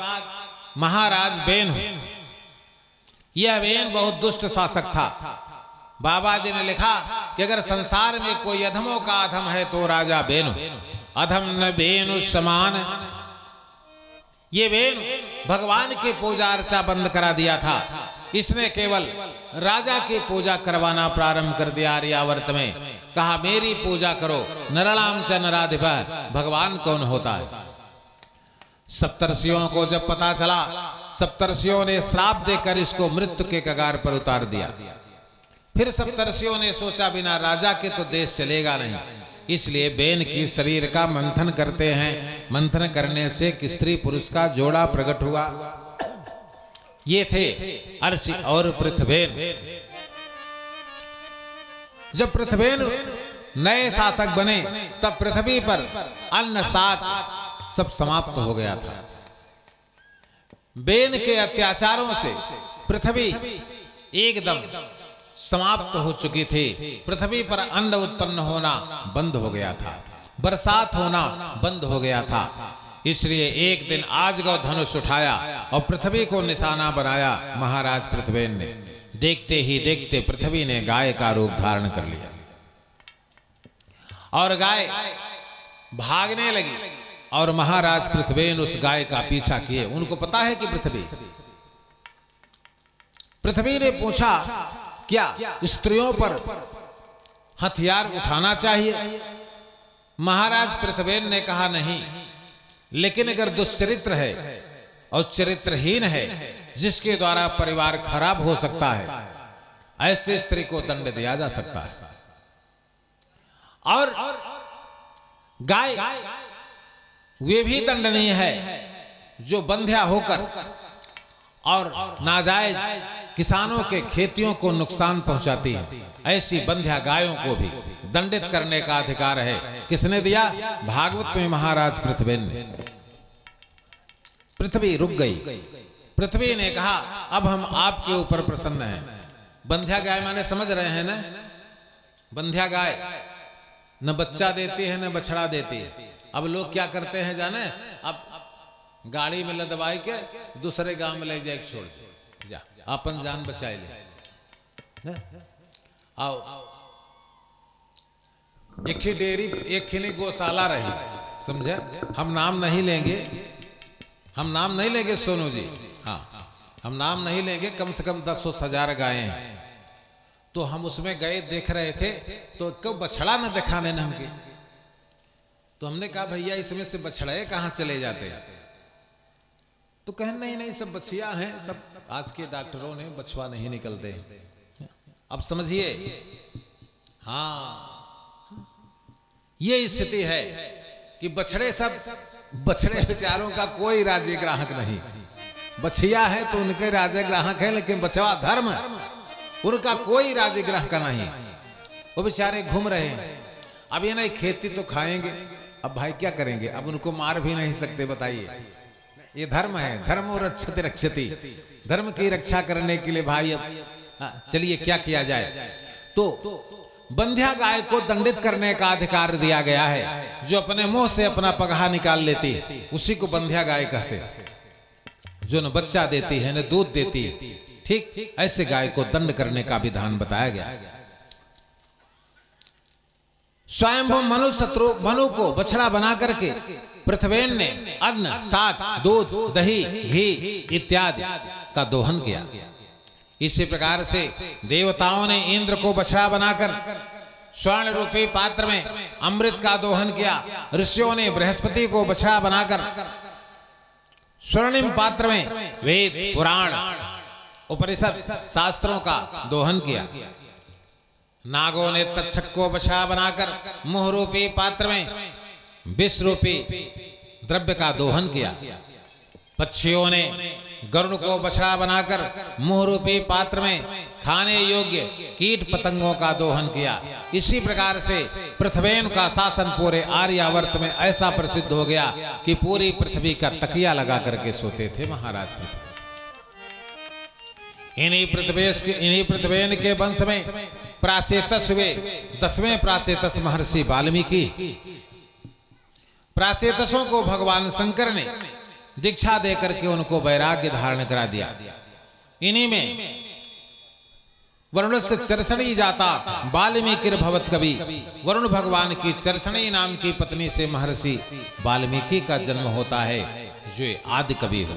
S2: महाराज बेन हुए। यह बेन बहुत दुष्ट शासक था। बाबा जी ने लिखा कि अगर संसार में कोई अधमों का अधम है तो राजा बेनु। अधम न बेनु समान। ये बेनु भगवान की पूजा अर्चा बंद करा दिया था। इसने केवल राजा की पूजा करवाना प्रारंभ कर दिया। आर्यावर्त में कहा मेरी पूजा करो। नरणाम च नराधिपा, भगवान कौन होता है। सप्तर्षियों को जब पता चला, सप्तर्षियों ने श्राप देकर इसको मृत्यु के कगार पर उतार दिया। फिर सप्तर्षियों ने सोचा बिना राजा के तो देश चलेगा नहीं, इसलिए बेन की शरीर का मंथन करते हैं। मंथन करने से एक स्त्री पुरुष का जोड़ा प्रकट हुआ। ये थे अर्षि और पृथ्वेन। जब पृथ्वेन नए शासक बने तब पृथ्वी पर अन्न शाक सब समाप्त हो गया था। बेन के अत्याचारों से पृथ्वी एकदम समाप्त हो चुकी थी। पृथ्वी पर अन्न उत्पन्न होना बंद हो गया था, बरसात होना बंद हो गया था। इसलिए एक दिन आजगव धनुष उठाया और पृथ्वी को निशाना बनाया महाराज पृथ्वेन ने। देखते ही देखते पृथ्वी ने गाय का रूप धारण कर लिया और गाय भागने लगी और महाराज पृथ्वेन उस गाय का पीछा किए। उनको पता है कि पृथ्वी ने पूछा क्या स्त्रियों पर हथियार उठाना चाहिए। महाराज पृथ्वेन ने कहा नहीं, लेकिन अगर दुश्चरित्र है और चरित्रहीन है जिसके द्वारा परिवार खराब हो सकता है, ऐसे स्त्री को दंड दिया जा सकता है। और गाय वे भी दंडनीय है जो बंध्या होकर और नाजायज किसानों के खेतियों को नुकसान पहुंचाती है। ऐसी बंध्या गायों को भी दंडित करने का अधिकार है। किसने दिया? भागवत में महाराज पृथ्वेन ने। पृथ्वी रुक गई। पृथ्वी ने कहा अब हम आपके ऊपर प्रसन्न हैं। बंध्या गाय माने समझ रहे हैं ना? बंध्या गाय न बच्चा देती है न बछड़ा देती है। अब लोग क्या करते हैं जाने, अब गाड़ी में लदवाई के दूसरे गांव में ले जाए छोड़ जा, अपन जान बचाए ले। आओ एक ही डेयरी एक ही गौशाला रही, समझे? हम नाम नहीं लेंगे, हम नाम नहीं लेंगे सोनू जी। हाँ, हम नाम नहीं लेंगे। कम से कम 10,000 गायें हैं। तो हम उसमें गए, देख रहे थे तो कब बछड़ा न दिखाने न हमके। तो हमने कहा भैया इसमें से बछड़े कहाँ चले जाते हैं? तो कहें नहीं नहीं सब बछिया हैं, सब आज के डॉक्टरों ने बछवा नहीं निकलते हैं। अब समझिए, हाँ ये स्थिति है कि बछड़े सब, बछड़े बेचारों का कोई राज्य ग्राहक नहीं। बछिया है तो उनके राज्य ग्राहक है, लेकिन बछवा धर्म उनका कोई राज्य ग्राहक का नहीं। वो बेचारे घूम रहे हैं। अब ये नहीं खेती तो खाएंगे, अब भाई क्या करेंगे? अब उनको मार भी नहीं सकते, बताइए। ये धर्म है, धर्म और रक्षति रक्षति, धर्म की रक्षा करने के लिए भाई अब चलिए क्या किया जाए। तो बंध्या गाय को दंडित करने का अधिकार दिया गया है। जो अपने मुंह से अपना पगहा निकाल लेती है उसी को बंध्या गाय कहते हैं। जो न बच्चा देती है न दूध देती है, ठीक ऐसे गाय को दंड करने का विधान बताया गया। स्वयंभू मनु शत्रु मनु को बछड़ा बना करके पृथ्वेन ने अन्न साग दूध दही घी इत्यादि का दोहन किया। इसी प्रकार से देवताओं ने इंद्र को बछड़ा बनाकर स्वर्ण रूपी पात्र में अमृत का दोहन किया। ऋषियों ने बृहस्पति को बछड़ा बनाकर स्वर्णिम पात्र में वेद पुराण उपनिषद शास्त्रों का दोहन किया। नागों ने तक्षक को बछड़ा बनाकर मुह रूपी पात्र में विष रूपी द्रव्य का दोहन किया। पक्षियों ने गरुड़ को बछड़ा बनाकर मुह रूपी पात्र में खाने योग्य कीट पतंगों का दोहन किया। इसी प्रकार से पृथ्वेन का शासन पूरे आर्यावर्त में ऐसा प्रसिद्ध हो गया कि पूरी पृथ्वी का तकिया लगा करके सोते थे महाराज पृथ्वी। इन्हीं पृथ्वेन के वंश में प्राचेतस हुए 10वें प्राचेतस महर्षि वाल्मीकि। प्राचेतसों को भगवान शंकर ने दीक्षा देकर के उनको वैराग्य धारण करा दिया। इन्हीं में वरुण से चरसणी जाता वाल्मीकि भवत कवि, वरुण भगवान की चरसणी नाम की पत्नी से महर्षि वाल्मीकि का जन्म होता है, जो आदि कवि हो।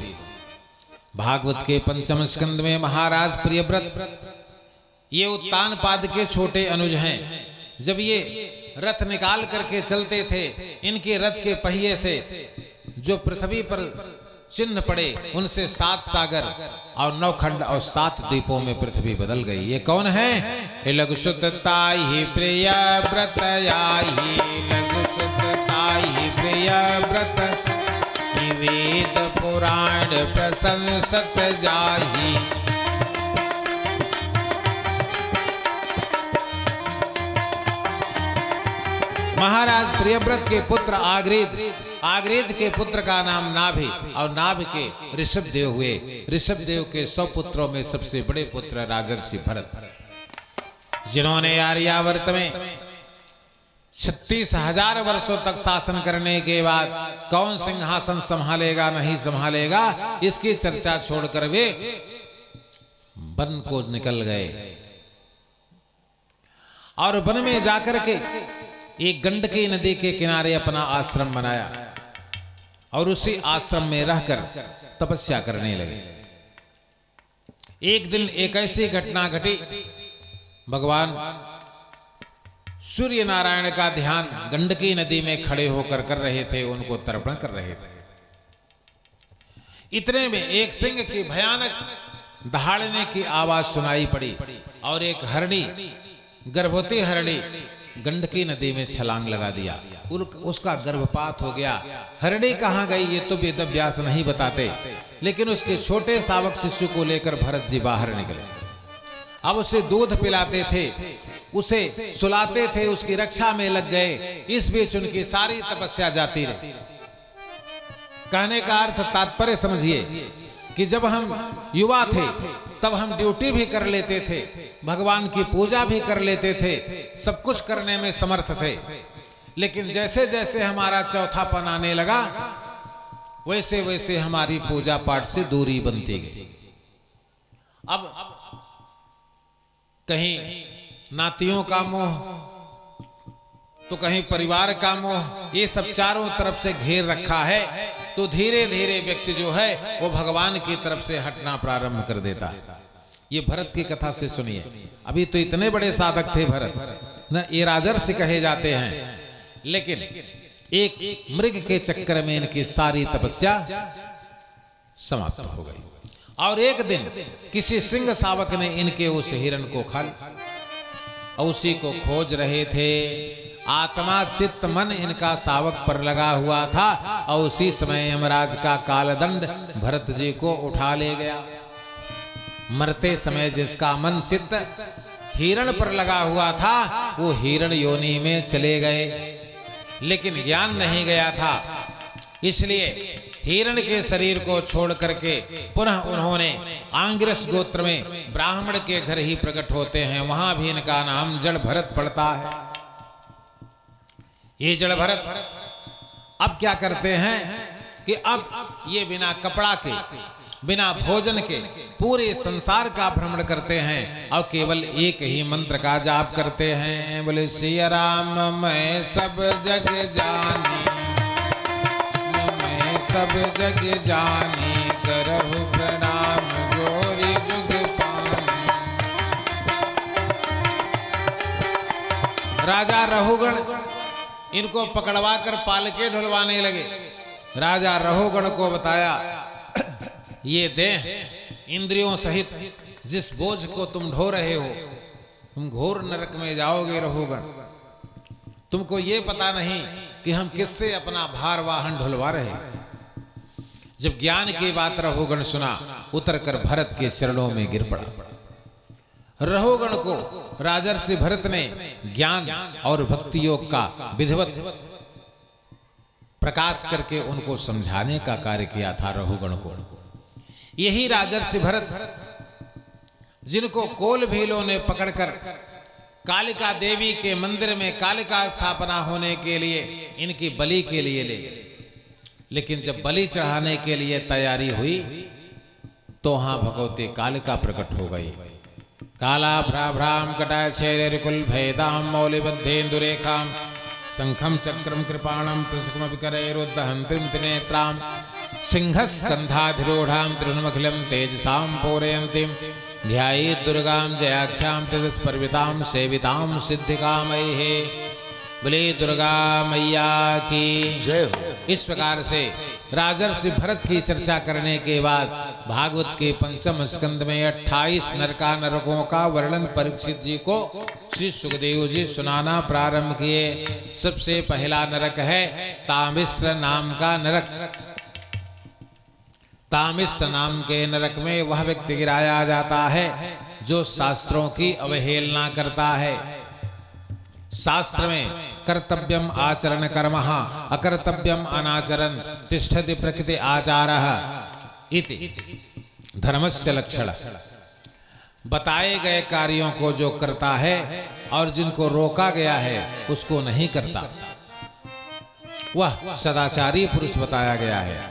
S2: भागवत के 5वें स्कंद में महाराज प्रियव्रत ये उत्तानपाद के छोटे अनुज हैं। जब ये रथ निकाल करके चलते थे, इनके रथ के पहिए से जो पृथ्वी पर चिन्ह पड़े, उनसे 7 सागर और 9 खंड और 7 द्वीपों में पृथ्वी बदल गई। ये कौन है? लघुसुतताहि प्रियव्रतयाहि, लघुसुतताहि प्रियव्रत, वेद पुराण प्रशंसत जाहि। महाराज प्रियव्रत के पुत्र आग्रीद के पुत्र का नाम नाभ, और नाभ के ऋषभदेव हुए। ऋषभदेव के 100 पुत्रों में सबसे बड़े पुत्र राजर्षि भरत, जिन्होंने आर्यावर्त में 36,000 वर्षों तक शासन करने के बाद कौन सिंहासन संभालेगा नहीं संभालेगा, इसकी चर्चा छोड़कर वे वन को निकल गए और वन में जाकर के एक गंडकी नदी के किनारे अपना आश्रम बनाया और उसी आश्रम में रहकर तपस्या करने लगे। एक दिन एक ऐसी घटना घटी, भगवान सूर्य नारायण का ध्यान गंडकी नदी में खड़े होकर कर रहे थे, उनको तर्पण कर रहे थे। इतने में एक सिंह की भयानक दहाड़ने की आवाज सुनाई पड़ी और एक हरणी, गर्भवती हरणी गंडकी नदी में छलांग लगा दिया। उसका गर्भपात हो गया। हरणी कहाँ गई ये तो वेद व्यास नहीं बताते, लेकिन उसके छोटे शावक शिशु को लेकर भरत जी बाहर निकले। अब उसे दूध पिलाते थे, उसे सुलाते थे, उसकी रक्षा में लग गए। इस बीच उनकी सारी तपस्या जाती रही। कहने का अर्थ तात्पर्य समझिए कि जब हम युवा थे तब हम ड्यूटी भी कर लेते थे, भगवान की पूजा भी कर लेते थे, सब कुछ करने में समर्थ थे। लेकिन जैसे जैसे हमारा चौथापन आने लगा, वैसे वैसे हमारी पूजा पाठ से दूरी बनती गई। अब कहीं नातियों का मोह तो कहीं परिवार का मोह, ये सब चारों तरफ से घेर रखा है। तो धीरे धीरे व्यक्ति जो है वो भगवान की तरफ से हटना प्रारंभ कर देता है। ये भरत की कथा से सुनिए। अभी तो इतने बड़े साधक थे भरत, न ये राजर्षि कहे जाते हैं, लेकिन एक मृग के चक्कर में इनकी सारी तपस्या समाप्त हो गई। और एक दिन किसी सिंह शावक ने इनके उस हिरण को खा और उसी को खोज रहे थे। आत्मा चित्त मन इनका शावक पर लगा हुआ था और उसी समय यमराज का कालदंड भरत जी को उठा ले गया। मरते समय जिसका मन चित्त हिरण पर लगा हुआ था, वो हिरण योनि में चले गए, लेकिन ज्ञान नहीं गया था। इसलिए हिरण के शरीर को छोड़ करके पुनः उन्होंने आंगिरस गोत्र में ब्राह्मण के घर ही प्रकट होते हैं। वहां भी इनका नाम जड़ भरत पड़ता है। ये जड़ भरत अब क्या करते हैं कि अब ये बिना कपड़ा के, बिना भोजन के पूरे संसार का भ्रमण करते हैं और केवल एक ही मंत्र का जाप करते हैं। बोले सिया राम मैं सब जग जानी, मैं सब जग जानी, करहु प्रणाम गोरी जुग पानी। राजा रहुगण इनको पकड़वा कर पालके ढुलवाने लगे। राजा रहुगण को बताया, ये देह इंद्रियों सहित जिस बोझ को तुम ढो रहे हो, तुम घोर नरक में जाओगे रहुगण। तुमको ये पता नहीं कि हम किससे अपना भार वाहन ढुलवा रहे हैं। जब ज्ञान की बात रहुगण सुना, उतर कर भरत के चरणों में गिर पड़ा। रहुगण को राजर्षि भरत ने ज्ञान और भक्ति योग का विधिवत प्रकाश करके उनको समझाने का कार्य किया था। रहुगण को यही राजर्षि भरत, जिनको कोल भीलों ने पकड़कर कालिका देवी के मंदिर में कालिका स्थापना होने के लिए इनकी बलि के लिए ले, लेकिन जब बलि चढ़ाने के लिए तैयारी हुई तो वहां भगवती कालिका प्रकट हो गई। काला भ्राभ्राम कटाय छेरिकुल भेदाम मौलिबद्धेन्दुरेखाम शंखम चक्रम कृपाणम त्रिशकमविकरैरुद्धहन्त्रीं त्रिनेत्राम सिंहस्कन्धाधिरूढां तृणमखिलं तेजसां पूरयन्तीं ध्यायेत् दुर्गां जयाख्यां तिरस्पर्वितां सेवितां सिद्धिकामये। बोले दुर्गा मैया की
S3: जय हो।
S2: इस प्रकार से राजर्षि भरत की चर्चा करने के बाद भागवत के पंचम स्कंद में 28 नरकों का वर्णन परीक्षित जी को श्री सुखदेव जी सुनाना प्रारंभ किए। सबसे पहला नरक है तामिश्र नाम का नरक। तामिश्र नाम के नरक में वह व्यक्ति गिराया जाता है जो शास्त्रों की अवहेलना करता है। शास्त्र में कर्तव्यम आचरण कर्मः अकर्तव्यम अनाचरण तिष्ठति प्रकृति आचारः इति धर्मस्य लक्षण। बताए गए कार्यों को जो करता है और जिनको रोका गया है उसको नहीं करता, वह सदाचारी पुरुष बताया गया है।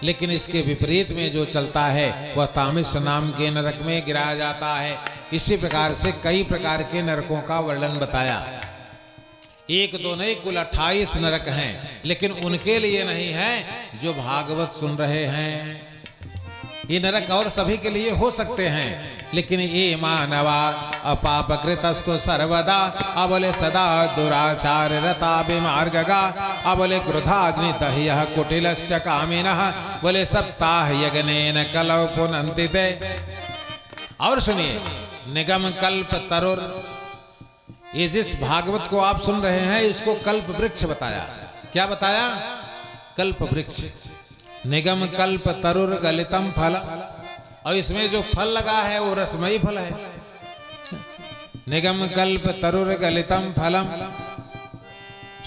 S2: लेकिन इसके विपरीत में जो चलता है वह तामिश्र नाम के नरक में गिराया जाता है। इसी प्रकार से कई प्रकार के नरकों का वर्णन बताया। एक दो नहीं, कुल 28 नरक हैं, लेकिन उनके लिए नहीं है जो भागवत सुन रहे हैं। ये नरक और सभी के लिए हो सकते हैं, लेकिन ये मानवा अपापकृतस्तु सर्वदा अबले सदा दुराचार रता विमार्गगा अबले क्रुधाग्नितः यः कुटिलस्य कामिनः बोले सप्ताह यज्ञेन कलौ पुनन्ति ते। और सुनिए, निगम कल्प तरुर, ये जिस भागवत को आप सुन रहे हैं इसको कल्प वृक्ष बताया। क्या बताया? कल्प वृक्ष। निगम कल्प तरुर गलितम फल, और इसमें जो फल लगा है वो रसमयी फल है। निगम कल्प तरुर गलितम फलम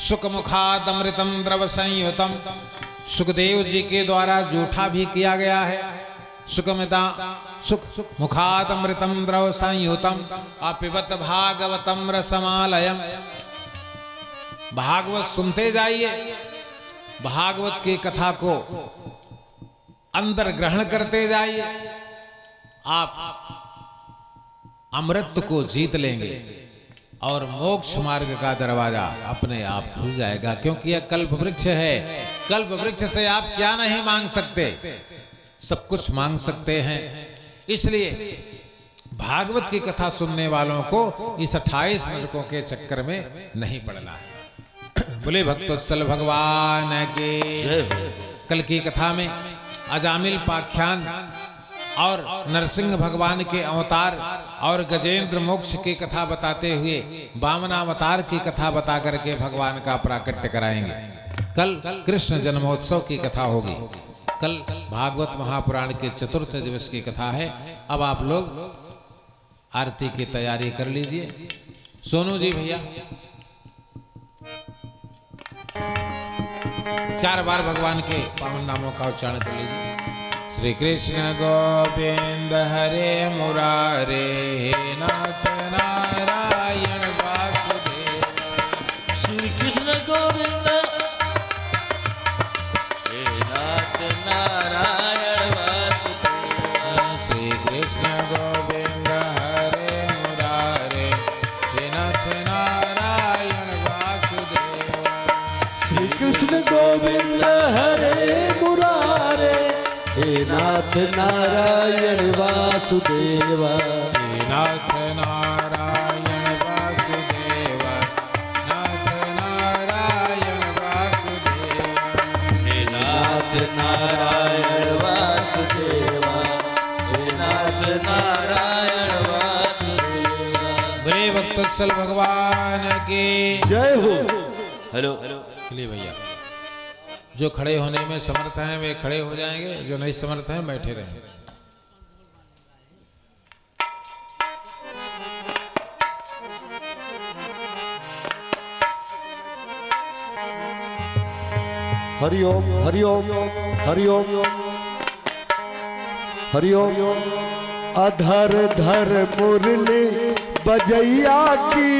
S2: सुखमुखाद अमृतम द्रव संयुतम। सुखदेव जी के द्वारा जूठा भी किया गया है। सुखमिता सुख मुखात अमृतम द्रव संयुतम अपिबत भागवतम रसमालयम। भागवत सुनते जाइए, भागवत की कथा को अंदर ग्रहण करते जाइए, आप अमृत को जीत लेंगे और मोक्ष मार्ग का दरवाजा अपने आप खुल जाएगा। क्योंकि यह कल्प वृक्ष है। कल्प वृक्ष से आप क्या नहीं मांग सकते, सब कुछ मांग सकते हैं। इसलिए भागवत की कथा सुनने वालों को इस 28 नरकों के चक्कर में नहीं पड़ना है। बोले भक्तोत्सल भगवान के। कल की कथा में अजामिल पाख्यान और नरसिंह भगवान के अवतार और गजेंद्र मोक्ष की कथा बताते हुए वामनावतार की कथा बता करके भगवान का प्राकट्य कराएंगे। कल कृष्ण जन्मोत्सव की कथा होगी। कल भागवत महापुराण के चतुर्थ दिवस की कथा है। अब आप लोग आरती की तैयारी कर लीजिए। सोनू जी भैया 4 बार भगवान के पावन नामों का उच्चारण कर लीजिए। श्री कृष्ण गोविंद हरे मुरारे हे नाथ नारायण वासुदेव।
S3: श्री कृष्ण गोविंद हे नाथ नारायण वासुदेव।
S2: श्री कृष्ण गोविंद हरे मुरारे हे नाथ नारायण वासुदेव।
S3: श्री कृष्ण गोविंद हरे मुरारे हे नाथ नारायण वासुदेव।
S2: हे नाथ नारायण वासुदेव, नाथ नारायण वासुदेव।
S3: हे नाथ नारायण वासुदेव। हे नाथ नारायण वासुदेव।
S2: बड़े भक्तोत्सल भगवान की
S3: जय हो। हेलो
S2: चलिए भैया, जो खड़े होने में समर्थ हैं वे खड़े हो जाएंगे, जो नहीं समर्थ हैं बैठे रहेंगे।
S1: हरि ओम हरि ओम हरि ओम हरि ओम। अधर धर मुरली बजैया की,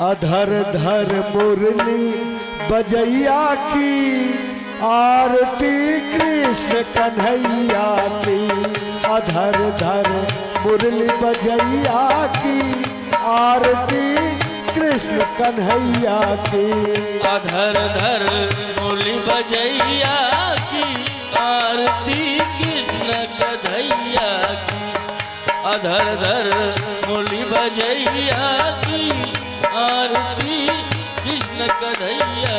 S1: अधर धर मुरली बजैया की, आरती कृष्ण कन्हैया की। अधर धर मुरली बजैया की, आरती कृष्ण कन्हैया की।
S3: अधर धर मुरली बजैया की, आरती कृष्ण कन्हैया की। अधर धर मुरली बजैया की, आरती कृष्ण कन्हैया।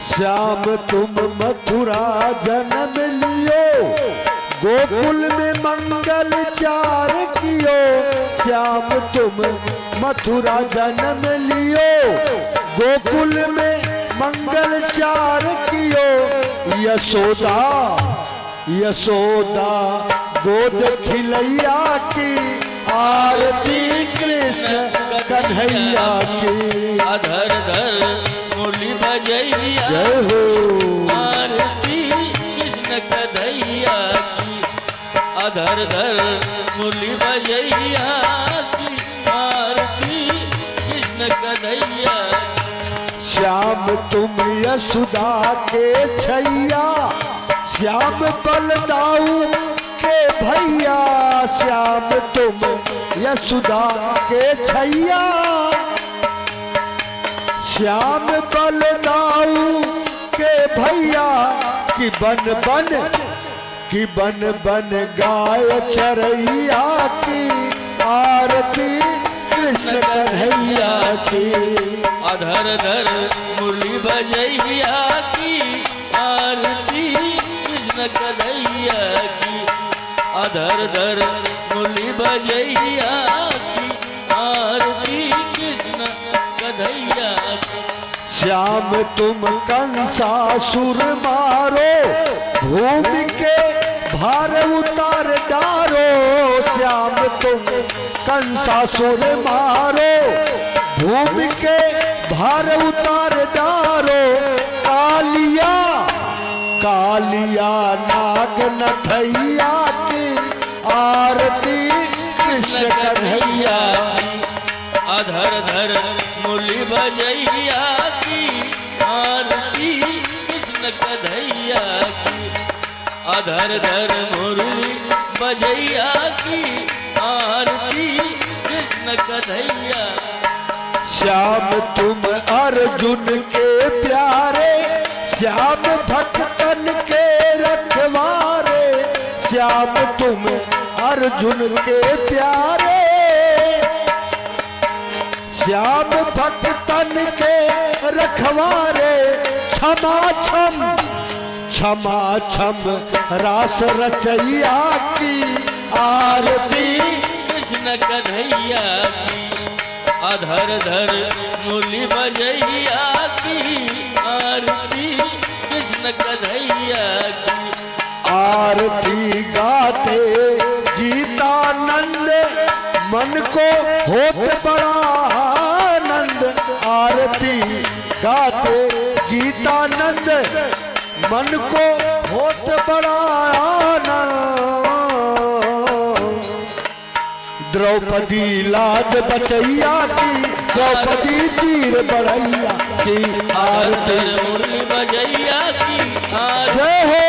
S1: श्याम तुम मथुरा जन्म लियो, गोकुल में मंगल चार कियो। श्याम तुम मथुरा जन्म लियो, गोकुल में मंगल चार कियो। यशोदा यशोदा गोद खिलैया की, आरती कृष्ण कन्हैया की।
S3: अधर धर मुरली बजैया
S1: जय हो।
S3: आरती कृष्ण कन्हैया की। अधर धर मुरली बजैया की, आरती कृष्ण कन्हैया।
S1: श्याम तुम यशोदा के छैया, श्याम बलदाऊ के भैया। श्याम तुम यशोदा के छैया, श्याम बलदाऊ के भैया। कि बन बन कि बन बन गाय चरैया की, आरती कृष्ण कन्हैया की।
S3: अधर धर मुरली बजैया की, आरती कृष्ण कन्हैया की। अधर धर मुरली बजैया की, आरती कृष्ण कन्हैया की।
S1: श्याम तुम कंसासुर मारो, भूमि के भार उतार डारो। श्याम तुम कंसासुर मारो, भूमि के भार उतार डारो। कालिया कालिया नाग नथैया की, आरती कृष्ण कन्हैया।
S3: अधर धर मुरली बजैया की, आरती कृष्ण कन्हैया की। अधर धर मुरली बजैया की, आरती कृष्ण कन्हैया।
S1: श्याम तुम अर्जुन के प्यारे, श्याम भक्तन के रखवारे। श्याम तुम अर्जुन के प्यारे, श्याम भक्तन के रखवारे। क्षमा छम क्षमा छम रास रचैया की, आरती
S3: कृष्ण कन्हैया की। अधर धर मुरली बजैया की, आरती कृष्ण कन्हैया की।
S1: आरती गाते गीतानंद, मन को होत बड़ा आनंद। आरती गाते गीतानंद, मन को होत बड़ा आनंद। द्रौपदी लाज बचैया की, द्रौपदी चीर बढ़ैया की। आरती
S3: मुरली बजैया की,
S1: जय हो।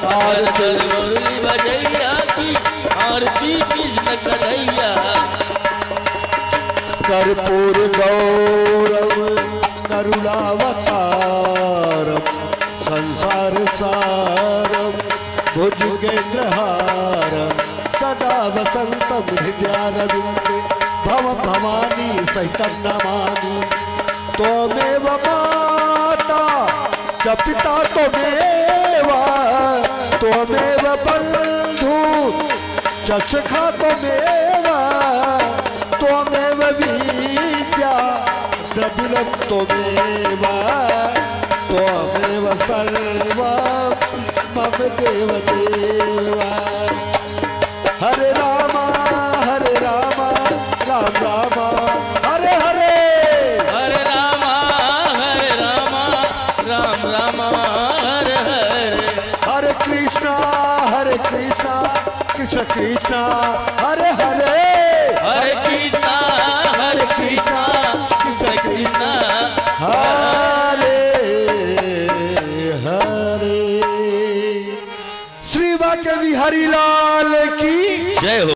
S3: आरती मुरली बजैया की, आरती कृष्ण कन्हैया।
S1: कर्पूर गौरव करुणावतारम, संसार सारम भुजगेन्द्रहारम। सदा वसंतम हृदयारविंदे, भवं भवानी सहितं नमामि। त्वमेव माता च पिता त्वमेव, त्वमेव बन्धु च सखा त्वमेव, त्वमेव विद्या द्रविणं त्वमेव, त्वमेव सर्वं मम देव देव। हरे राम राम राम हरे हरे।
S3: हरे राम
S1: कृष्णा हरे हरे
S3: हरे कृष्णा कृष्ण कृष्णा
S1: हरे हरे। श्री वाक्य बिहारी लाल की
S3: जय हो।